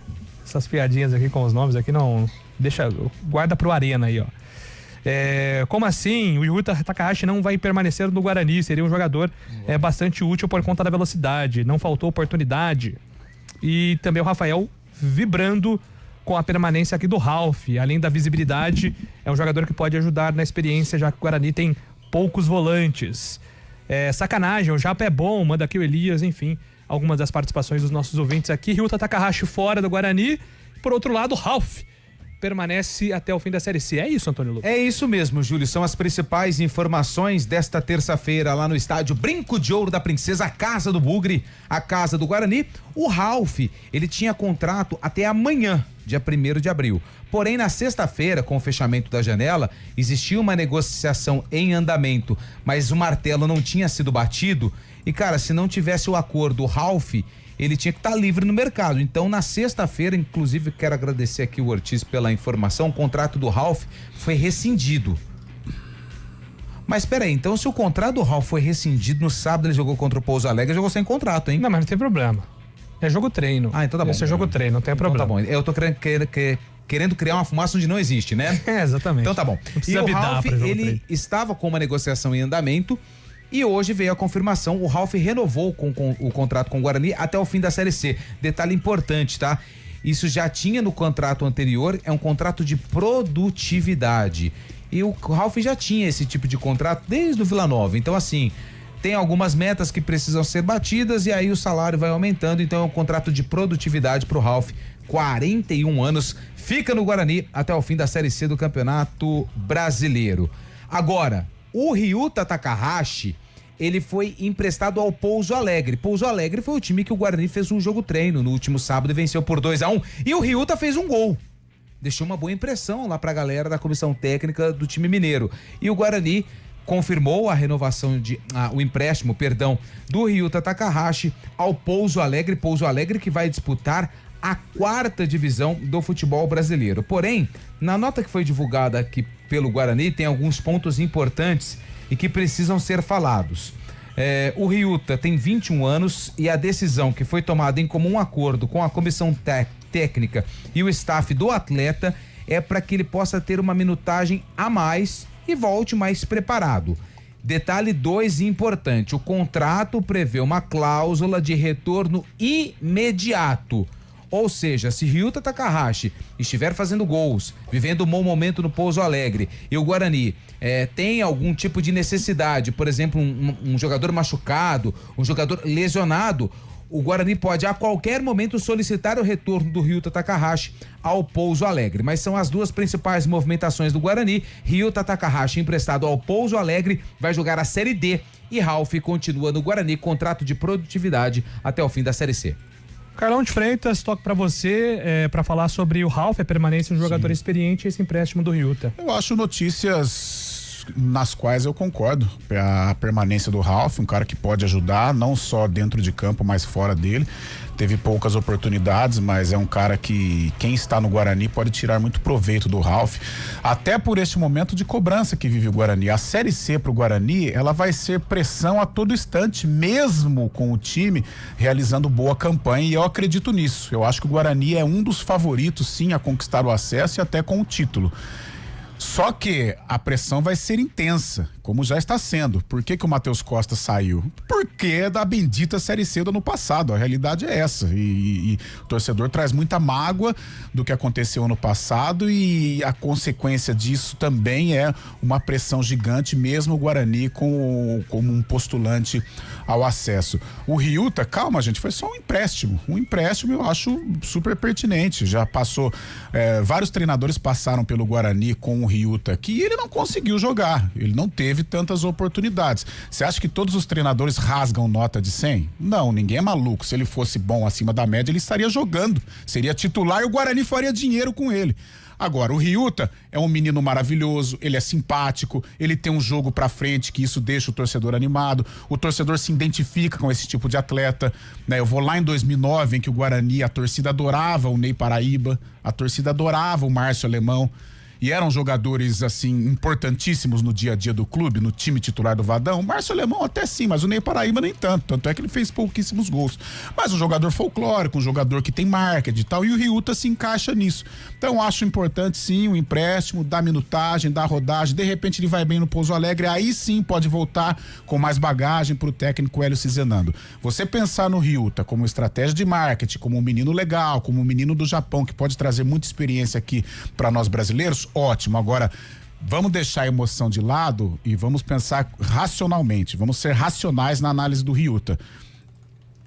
Essas piadinhas aqui com os nomes aqui não... Guarda pro Arena aí, ó. Como assim? O Ryuta Takahashi não vai permanecer no Guarani. Seria um jogador bastante útil por conta da velocidade. Não faltou oportunidade. E também o Rafael vibrando com a permanência aqui do Ralf. Além da visibilidade, é um jogador que pode ajudar na experiência, já que o Guarani tem poucos volantes. Sacanagem, o Japa é bom, manda aqui o Elias, enfim, algumas das participações dos nossos ouvintes aqui. Ryuta Takahashi fora do Guarani. Por outro lado, Ralf permanece até o fim da Série C. É isso, Antônio Lucas? É isso mesmo, Júlio. São as principais informações desta terça-feira lá no estádio Brinco de Ouro da Princesa, a casa do Bugre, a casa do Guarani. O Ralf, ele tinha contrato até amanhã, dia 1º de abril. Porém, na sexta-feira, com o fechamento da janela, existia uma negociação em andamento, mas o martelo não tinha sido batido. E, cara, se não tivesse o acordo, o Ralf, ele tinha que estar livre no mercado. Então, na sexta-feira, inclusive, quero agradecer aqui o Ortiz pela informação, o contrato do Ralf foi rescindido. Mas peraí, então se o contrato do Ralf foi rescindido, no sábado ele jogou contra o Pouso Alegre, jogou sem contrato, hein? Não, mas não tem problema. É jogo treino. Então tá bom. Esse é jogo treino, não tem problema. Então tá bom. Eu tô querendo criar uma fumaça onde não existe, né? Exatamente. Então tá bom. E o Ralf, ele estava com uma negociação em andamento. E hoje veio a confirmação, o Ralf renovou o contrato com o Guarani até o fim da Série C. Detalhe importante, tá? Isso já tinha no contrato anterior, é um contrato de produtividade. E o Ralf já tinha esse tipo de contrato desde o Vila Nova. Então, assim, tem algumas metas que precisam ser batidas e aí o salário vai aumentando. Então, é um contrato de produtividade pro Ralf. 41 anos, fica no Guarani até o fim da Série C do Campeonato Brasileiro. Agora, o Ryuta Takahashi, ele foi emprestado ao Pouso Alegre. Pouso Alegre foi o time que o Guarani fez um jogo treino no último sábado e venceu por 2-1. E o Ryuta fez um gol. Deixou uma boa impressão lá pra galera da comissão técnica do time mineiro. E o Guarani confirmou a renovação o empréstimo do Ryuta Takahashi ao Pouso Alegre. Pouso Alegre que vai disputar a 4ª divisão do futebol brasileiro. Porém, na nota que foi divulgada aqui pelo Guarani, tem alguns pontos importantes e que precisam ser falados. O Ryuta tem 21 anos e a decisão que foi tomada em comum acordo com a comissão técnica e o staff do atleta é para que ele possa ter uma minutagem a mais e volte mais preparado. Detalhe 2 importante, o contrato prevê uma cláusula de retorno imediato. Ou seja, se Ryuta Takahashi estiver fazendo gols, vivendo um bom momento no Pouso Alegre, e o Guarani tem algum tipo de necessidade, por exemplo, um jogador machucado, um jogador lesionado, o Guarani pode a qualquer momento solicitar o retorno do Ryuta Takahashi ao Pouso Alegre. Mas são as duas principais movimentações do Guarani. Ryuta Takahashi emprestado ao Pouso Alegre, vai jogar a Série D, e Ralf continua no Guarani, contrato de produtividade até o fim da Série C. Carlão de Freitas, toco pra você para falar sobre o Ralf, a permanência de um jogador experiente e esse empréstimo do Ryuta. Eu acho notícias nas quais eu concordo. A permanência do Ralf, um cara que pode ajudar, não só dentro de campo, mas fora dele. Teve poucas oportunidades, mas é um cara que quem está no Guarani pode tirar muito proveito do Ralf, até por este momento de cobrança que vive o Guarani. A Série C pro Guarani, ela vai ser pressão a todo instante, mesmo com o time realizando boa campanha, e eu acredito nisso. Eu acho que o Guarani é um dos favoritos, sim, a conquistar o acesso e até com o título. Só que a pressão vai ser intensa, como já está sendo. Por que o Matheus Costa saiu? Porque é da bendita Série C do ano passado. A realidade é essa. E o torcedor traz muita mágoa do que aconteceu ano passado, e a consequência disso também é uma pressão gigante, mesmo o Guarani como um postulante ao acesso. O Ryuta, calma, gente, foi só um empréstimo. Um empréstimo eu acho super pertinente. Já passou, vários treinadores passaram pelo Guarani com o Ryuta, que ele não conseguiu jogar, ele não teve tantas oportunidades. Você acha que todos os treinadores rasgam nota de 100? Não, ninguém é maluco. Se ele fosse bom acima da média, ele estaria jogando, seria titular e o Guarani faria dinheiro com ele. Agora, o Ryuta é um menino maravilhoso, ele é simpático, ele tem um jogo pra frente que isso deixa o torcedor animado, o torcedor se identifica com esse tipo de atleta, né? Eu vou lá em 2009, em que o Guarani, a torcida adorava o Ney Paraíba, a torcida adorava o Márcio Alemão, e eram jogadores, assim, importantíssimos no dia a dia do clube, no time titular do Vadão. O Márcio Alemão até sim, mas o Ney Paraíba nem tanto. Tanto é que ele fez pouquíssimos gols. Mas um jogador folclórico, um jogador que tem marketing e tal, e o Ryuta se encaixa nisso. Então acho importante sim o empréstimo, dar minutagem, dar rodagem, de repente ele vai bem no Pouso Alegre, aí sim pode voltar com mais bagagem pro técnico Hélio Cizenando. Você pensar no Ryuta como estratégia de marketing, como um menino legal, como um menino do Japão, que pode trazer muita experiência aqui para nós brasileiros, ótimo. Agora, vamos deixar a emoção de lado e vamos pensar racionalmente, vamos ser racionais na análise do Ryuta.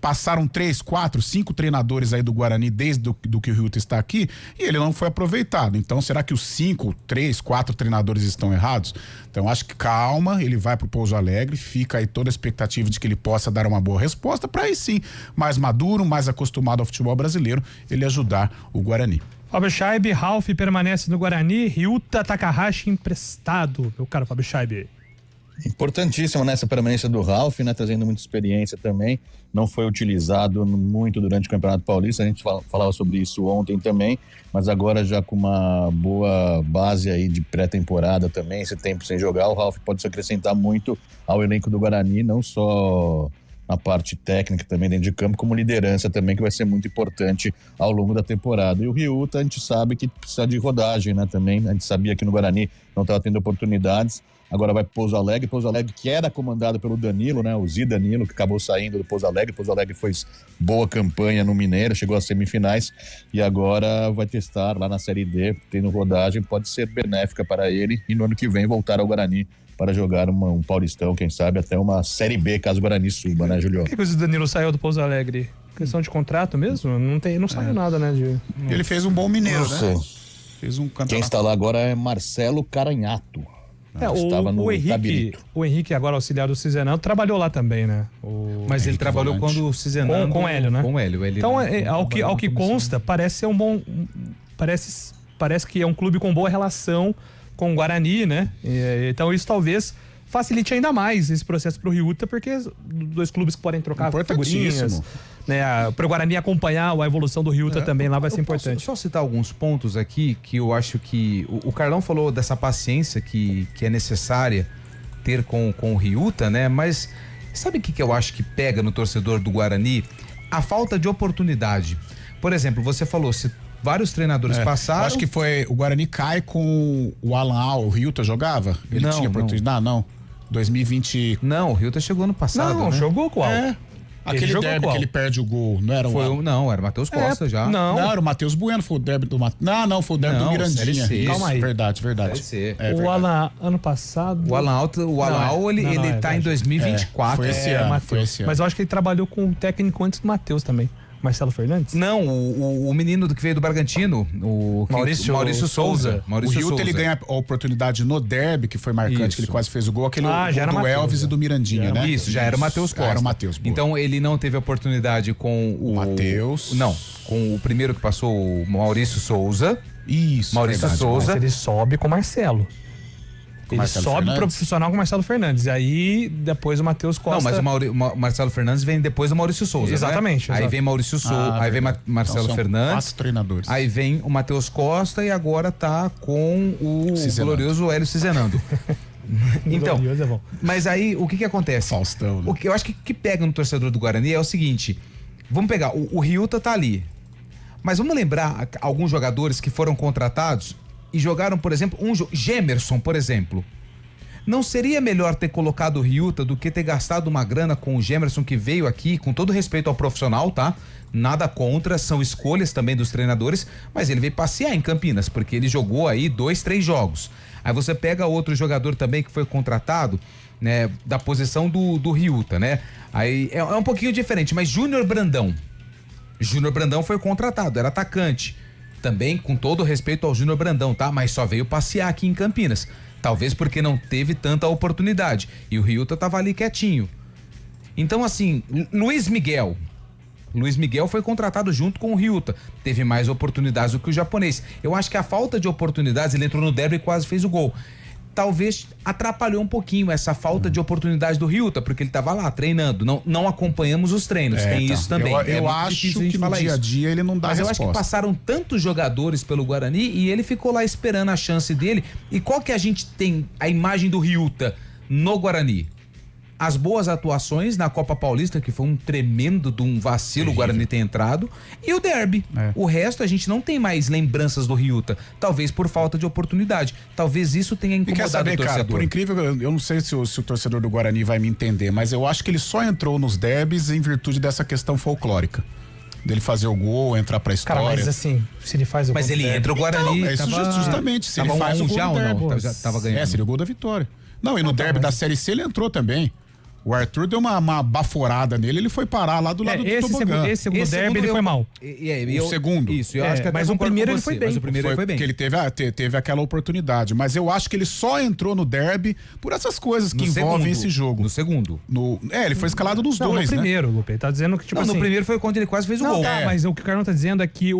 Passaram 3, 4, 5 treinadores aí do Guarani desde do que o Ryuta está aqui, e ele não foi aproveitado. Então, será que os 5, 3, 4 treinadores estão errados? Então, acho que calma, ele vai pro Pouso Alegre, fica aí toda a expectativa de que ele possa dar uma boa resposta, para aí sim, mais maduro, mais acostumado ao futebol brasileiro, ele ajudar o Guarani. Fábio Scheibe, Ralf permanece no Guarani, Ryuta Takahashi emprestado, meu caro Fábio Scheibe. Importantíssimo nessa permanência do Ralf, né? Trazendo muita experiência também. Não foi utilizado muito durante o Campeonato Paulista, a gente falava sobre isso ontem também, mas agora já com uma boa base aí de pré-temporada também, esse tempo sem jogar, o Ralf pode se acrescentar muito ao elenco do Guarani, não só na parte técnica também dentro de campo, como liderança também, que vai ser muito importante ao longo da temporada. E o Ryuta, a gente sabe que precisa de rodagem, né, também. A gente sabia que no Guarani não estava tendo oportunidades, agora vai pro Pouso Alegre que era comandado pelo Danilo, né, o Zi Danilo, que acabou saindo do Pouso Alegre fez boa campanha no Mineiro, chegou às semifinais, e agora vai testar lá na Série D, tendo rodagem, pode ser benéfica para ele, e no ano que vem voltar ao Guarani para jogar um Paulistão, quem sabe até uma Série B, caso o Guarani suba, né, Julio? Por que o Danilo saiu do Pouso Alegre? Questão de contrato mesmo? Não saiu nada, né? Ele fez um bom Mineiro, né? Fez um campeonato. Quem está lá agora é Marcelo Caranhato. O Henrique, agora auxiliar do Cizenando, trabalhou lá também, né? Mas ele trabalhou quando o Cizenando... Com o Hélio, né? Com o Hélio. Então, ao que consta, parece ser um bom... Parece que é um clube com boa relação com o Guarani, né? Então isso talvez facilite ainda mais esse processo pro Ryuta, porque dois clubes que podem trocar figurinhas, né? Pro Guarani acompanhar a evolução do Ryuta também lá vai ser importante. Só citar alguns pontos aqui que eu acho que o Carlão falou dessa paciência que é necessária ter com o Ryuta, né? Mas sabe o que eu acho que pega no torcedor do Guarani? A falta de oportunidade. Por exemplo, você falou, se vários treinadores passaram. Acho que foi o Guarani cai com o Alan Al, o Ryuta jogava? Ele tinha oportunidade? Não. 2020. Não, o Hilton chegou no passado. Não, né? jogou qual? Aquele derby que ele perde o gol, não era Não, era o Matheus Costa já. Não, era o Matheus Bueno, foi o derby do Não, foi o derby do Mirandinha. Série C. Calma aí. Verdade. O Alan, ano passado... O Alan, ele tá em 2024. Foi esse ano. Mas eu acho que ele trabalhou com o técnico antes do Matheus também. Marcelo Fernandes? Não, o menino que veio do Bragantino, o Maurício Souza. O Hilton, ele ganha a oportunidade no derby, que foi marcante, que ele quase fez o gol, aquele já do Mateus, Elvis e do Mirandinha, né? Isso, já era o Matheus Costa. Era o Matheus. Então ele não teve a oportunidade com o Matheus. Não, com o primeiro que passou, o Maurício Souza. Isso, Maurício Souza. Mas ele sobe com o Marcelo. Ele sobe profissional com o Marcelo Fernandes. E aí, depois o Matheus Costa... Não, mas o Marcelo Fernandes vem depois do Maurício Souza, Exatamente. né? Aí vem Maurício Souza, aí vem Marcelo Fernandes. 4 treinadores. Aí vem o Matheus Costa e agora tá com o glorioso Hélio Cizenando. Então, é bom. mas aí o que acontece? Faustão, né? O que eu acho que pega no torcedor do Guarani é o seguinte: vamos pegar, o Ryuta tá ali, mas vamos lembrar alguns jogadores que foram contratados e jogaram, por exemplo, Gemerson, por exemplo. Não seria melhor ter colocado o Ryuta do que ter gastado uma grana com o Gemerson, que veio aqui, com todo respeito ao profissional, tá? Nada contra, são escolhas também dos treinadores, mas ele veio passear em Campinas, porque ele jogou aí 2, 3 jogos. Aí você pega outro jogador também que foi contratado, né, da posição do Ryuta, né? Aí é um pouquinho diferente, mas Júnior Brandão foi contratado, era atacante. Também com todo respeito ao Júnior Brandão, tá? Mas só veio passear aqui em Campinas. Talvez porque não teve tanta oportunidade. E o Ryuta tava ali quietinho. Então, assim, Luiz Miguel foi contratado junto com o Ryuta. Teve mais oportunidades do que o japonês. Eu acho que a falta de oportunidades, ele entrou no derby e quase fez o gol. Talvez atrapalhou um pouquinho essa falta de oportunidade do Ryuta, porque ele estava lá treinando. Não acompanhamos os treinos, tem isso também. Eu acho que no dia a dia ele não dá resposta. Mas eu acho que passaram tantos jogadores pelo Guarani e ele ficou lá esperando a chance dele. E qual que a gente tem a imagem do Ryuta no Guarani? As boas atuações na Copa Paulista, que foi um tremendo de um vacilo o Guarani ter entrado, e o derby. O resto a gente não tem mais lembranças do Ryuta, talvez por falta de oportunidade. Talvez isso tenha incomodado o torcedor. Cara, por incrível, eu não sei se o torcedor do Guarani vai me entender, mas eu acho que ele só entrou nos derbys em virtude dessa questão folclórica. Dele fazer o gol, entrar pra história. Cara, mas assim, se ele faz o gol... Mas ele entra o Guarani... Então, isso justamente, se ele faz o gol já do derby. já tava ganhando. Seria o gol da vitória. Não, e no derby da Série C ele entrou também. O Arthur deu uma baforada nele, ele foi parar lá do lado do tobogã. Esse segundo derby ele foi mal. O segundo. Isso, eu acho que mas o primeiro ele foi bem. Mas o primeiro ele foi bem. Porque ele teve aquela oportunidade. Mas eu acho que ele só entrou no derby por essas coisas que envolvem esse jogo. No segundo. Ele foi escalado nos dois, no primeiro, Lupe. Ele tá dizendo que, tipo assim... no primeiro foi quando ele quase fez o gol. Mas o que o Carlão tá dizendo é que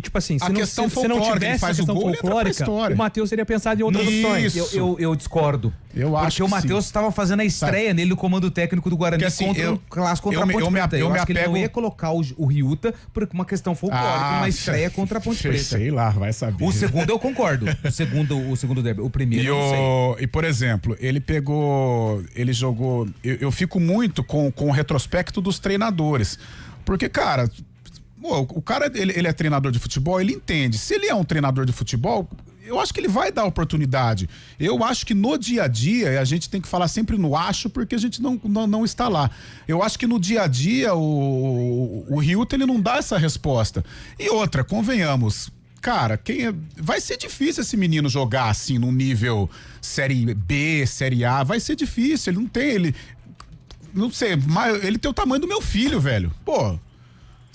tipo assim, se não tivesse a questão folclórica, o Matheus seria pensado em outras opções. Eu discordo. Eu acho que o Matheus estava fazendo a estreia nele no comando técnico do Guarani contra o clássico contra a Ponte Preta. Eu acho que ele não ia colocar o Ryuta por uma questão folclórica, uma estreia contra a Ponte Preta. Sei lá, vai saber. O segundo eu concordo. O segundo derby. O primeiro eu não sei. E, por exemplo, ele jogou... Eu fico muito com o retrospecto dos treinadores. Porque, cara... o cara, ele é treinador de futebol, ele entende. Se ele é um treinador de futebol... Eu acho que ele vai dar oportunidade. Eu acho que no dia a dia, a gente tem que falar sempre no acho, porque a gente não está lá. Eu acho que no dia a dia, o Ryuta, ele não dá essa resposta. E outra, convenhamos, cara, vai ser difícil esse menino jogar assim, num nível Série B, Série A, vai ser difícil, não sei, mas ele tem o tamanho do meu filho, velho. Pô...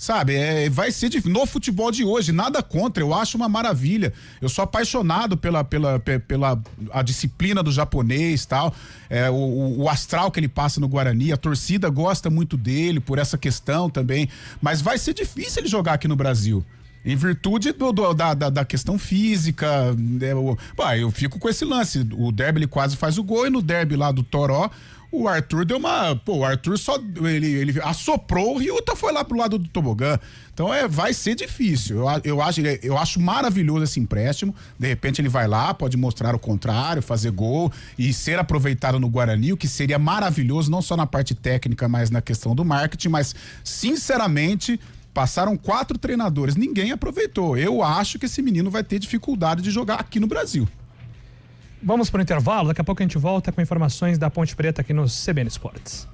Sabe, vai ser no futebol de hoje, nada contra, eu acho uma maravilha. Eu sou apaixonado pela a disciplina do japonês e tal, o astral que ele passa no Guarani, a torcida gosta muito dele por essa questão também, mas vai ser difícil ele jogar aqui no Brasil. Em virtude da questão física, eu fico com esse lance. O derby ele quase faz o gol e no derby lá do Toró, o Arthur deu o Arthur ele assoprou, o Ryuta foi lá pro lado do tobogã. Então vai ser difícil. Eu acho maravilhoso esse empréstimo. De repente ele vai lá, pode mostrar o contrário, fazer gol e ser aproveitado no Guarani, o que seria maravilhoso, não só na parte técnica, mas na questão do marketing. Mas, sinceramente, passaram 4 treinadores, ninguém aproveitou. Eu acho que esse menino vai ter dificuldade de jogar aqui no Brasil. Vamos para o intervalo, daqui a pouco a gente volta com informações da Ponte Preta aqui no CBN Esportes.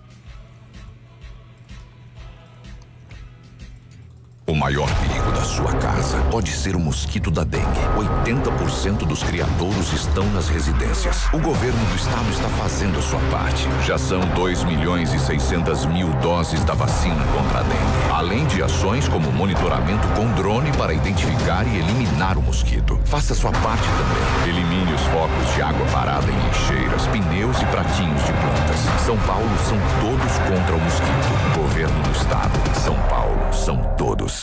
O maior perigo da sua casa pode ser o mosquito da dengue. 80% dos criadouros estão nas residências. O governo do estado está fazendo a sua parte. Já são 2.600.000 doses da vacina contra a dengue. Além de ações como monitoramento com drone para identificar e eliminar o mosquito. Faça sua parte também. Elimine os focos de água parada em lixeiras, pneus e pratinhos de plantas. São Paulo são todos contra o mosquito. Governo do estado. São Paulo são todos.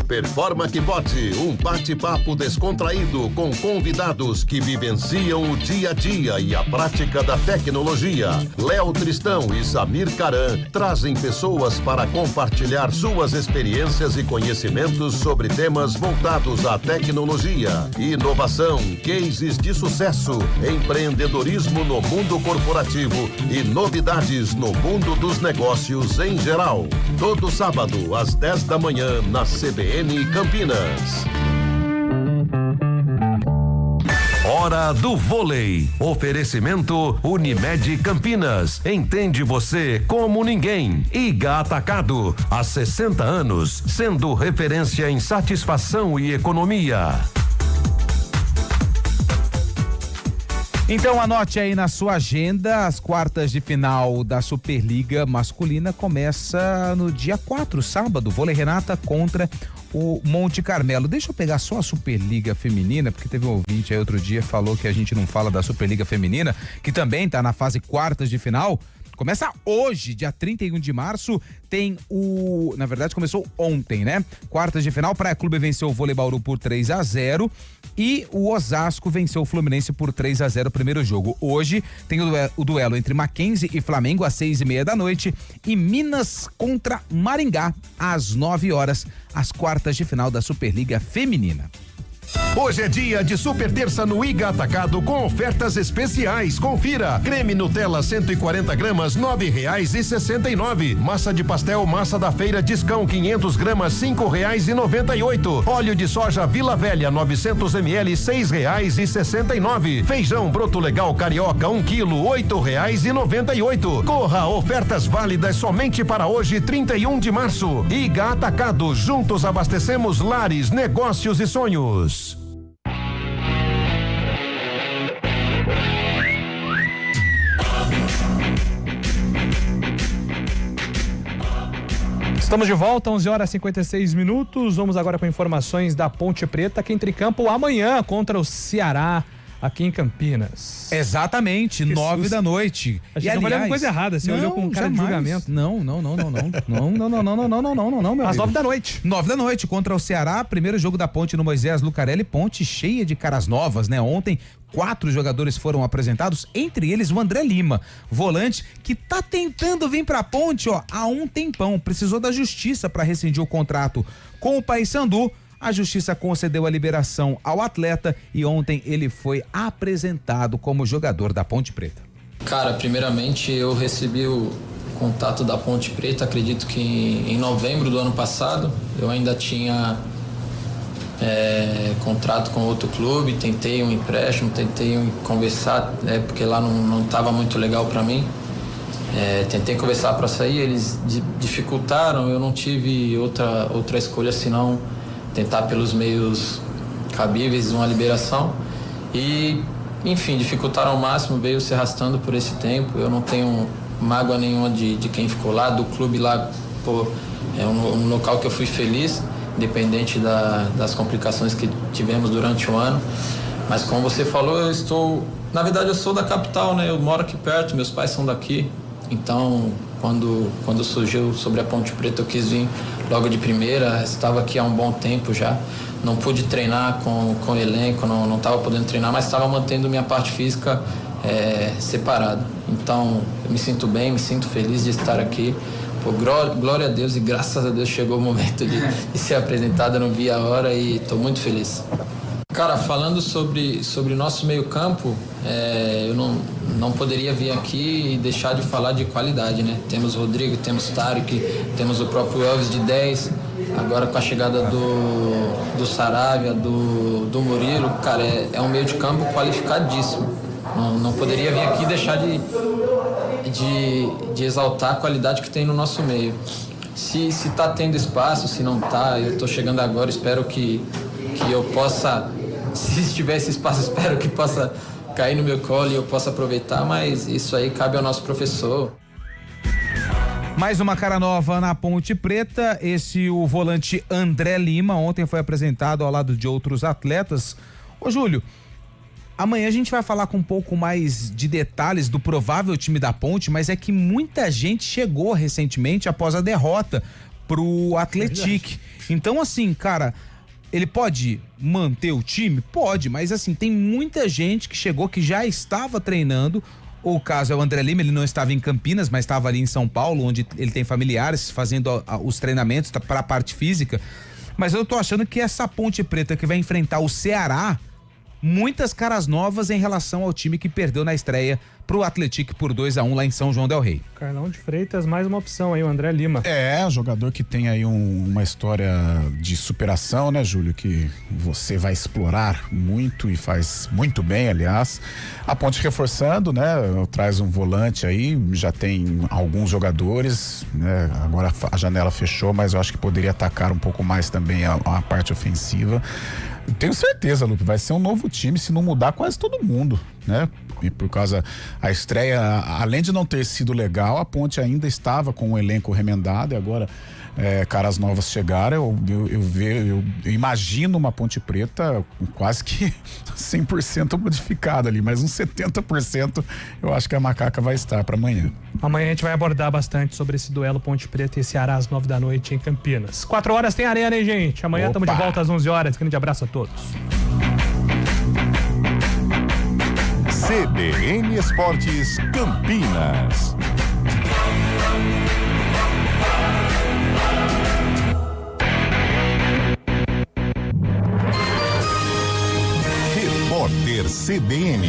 Performa que pode, um bate-papo descontraído com convidados que vivenciam o dia a dia e a prática da tecnologia. Léo Tristão e Samir Caran trazem pessoas para compartilhar suas experiências e conhecimentos sobre temas voltados à tecnologia, inovação, cases de sucesso, empreendedorismo no mundo corporativo e novidades no mundo dos negócios em geral. Todo sábado, às 10 da manhã, na CBN Campinas. Hora do vôlei. Oferecimento Unimed Campinas. Entende você como ninguém. Iga Atacado. Há 60 anos, sendo referência em satisfação e economia. Então anote aí na sua agenda, as quartas de final da Superliga Masculina começa no dia 4, sábado, Vôlei Renata contra o Monte Carmelo. Deixa eu pegar só a Superliga Feminina, porque teve um ouvinte aí outro dia falou que a gente não fala da Superliga Feminina, que também tá na fase quartas de final. Começa hoje, dia 31 de março, na verdade começou ontem, né? Quartas de final, Praia Clube venceu o Vôlei Bauru por 3-0 e o Osasco venceu o Fluminense por 3-0 o primeiro jogo. Hoje tem o duelo entre Mackenzie e Flamengo às 6:30 da noite e Minas contra Maringá às 9 horas, as quartas de final da Superliga Feminina. Hoje é dia de super terça no Iga Atacado com ofertas especiais. Confira: creme Nutella 140 gramas R$9,69. Massa de pastel Massa da Feira Discão 500 gramas R$5,98. Óleo de soja Vila Velha 900 ml R$6,69. Feijão Broto Legal Carioca 1 quilo R$8,98. Corra, ofertas válidas somente para hoje, 31 de março. Iga Atacado, juntos abastecemos lares, negócios e sonhos. Estamos de volta, 11h56. Vamos agora com informações da Ponte Preta, que entra em campo amanhã contra o Ceará, aqui em Campinas. Exatamente, 9 da noite. A gente olhando coisa errada, você olhou com um cara de julgamento. Não, meu às 9 da noite. 9 da noite contra o Ceará, primeiro jogo da Ponte no Moisés Lucarelli, Ponte cheia de caras novas, né? Ontem 4 jogadores foram apresentados, entre eles o André Lima, volante que tá tentando vir pra Ponte, há um tempão, precisou da justiça para rescindir o contrato com o Paysandu. A justiça concedeu a liberação ao atleta e ontem ele foi apresentado como jogador da Ponte Preta. Cara, primeiramente eu recebi o contato da Ponte Preta, acredito que em novembro do ano passado. Eu ainda tinha contrato com outro clube, tentei um empréstimo, tentei conversar, porque lá não estava muito legal para mim. Tentei conversar para sair, eles dificultaram, eu não tive outra escolha senão tentar pelos meios cabíveis uma liberação e, enfim, dificultaram ao máximo, veio se arrastando por esse tempo. Eu não tenho mágoa nenhuma de quem ficou lá, do clube lá, é um local que eu fui feliz, independente das complicações que tivemos durante o ano. Mas como você falou, na verdade eu sou da capital, né? Eu moro aqui perto, meus pais são daqui, então quando surgiu sobre a Ponte Preta eu quis vir logo de primeira, estava aqui há um bom tempo já, não pude treinar com o elenco, não estava podendo treinar, mas estava mantendo minha parte física separada. Então eu me sinto bem, me sinto feliz de estar aqui. Glória a Deus e graças a Deus chegou o momento de ser apresentado, eu não vi a hora e estou muito feliz. Cara, falando sobre nosso meio campo, eu não poderia vir aqui e deixar de falar de qualidade, né? Temos o Rodrigo, temos o Tarek, temos o próprio Elvis de 10, agora com a chegada do Saravia, do Murilo, cara, é um meio de campo qualificadíssimo. Não poderia vir aqui e deixar de exaltar a qualidade que tem no nosso meio. Se tá tendo espaço, se não tá, eu tô chegando agora, espero que eu possa, se tiver esse espaço, espero que possa cair no meu colo e eu possa aproveitar, mas isso aí cabe ao nosso professor. Mais uma cara nova na Ponte Preta, o volante André Lima, ontem foi apresentado ao lado de outros atletas. Ô Júlio, amanhã a gente vai falar com um pouco mais de detalhes do provável time da Ponte, mas é que muita gente chegou recentemente após a derrota pro Atlético. Então assim, cara, ele pode manter o time? Pode, mas assim, tem muita gente que chegou que já estava treinando. O caso é o André Lima, ele não estava em Campinas, mas estava ali em São Paulo, onde ele tem familiares fazendo os treinamentos para a parte física. Mas eu tô achando que essa Ponte Preta que vai enfrentar o Ceará, muitas caras novas em relação ao time que perdeu na estreia pro Atlético por 2-1 lá em São João del Rei. Carlão de Freitas, mais uma opção aí, o André Lima. Jogador que tem aí uma história de superação, né, Júlio, que você vai explorar muito e faz muito bem, aliás. A Ponte reforçando, né, traz um volante aí, já tem alguns jogadores, né, agora a janela fechou, mas eu acho que poderia atacar um pouco mais também a parte ofensiva. Tenho certeza, Lupe, vai ser um novo time se não mudar quase todo mundo, né? E por causa a estreia, além de não ter sido legal, a Ponte ainda estava com um elenco remendado e agora caras novas chegaram. Eu imagino uma Ponte Preta quase que 100% modificada ali, mas uns 70% eu acho que a Macaca vai estar para amanhã. Amanhã a gente vai abordar bastante sobre esse duelo Ponte Preta e Ceará às 9 da noite em Campinas. 4 horas tem arena, hein, gente? Amanhã estamos de volta às 11 horas. Grande abraço a todos. CBN Esportes Campinas. Repórter CBN.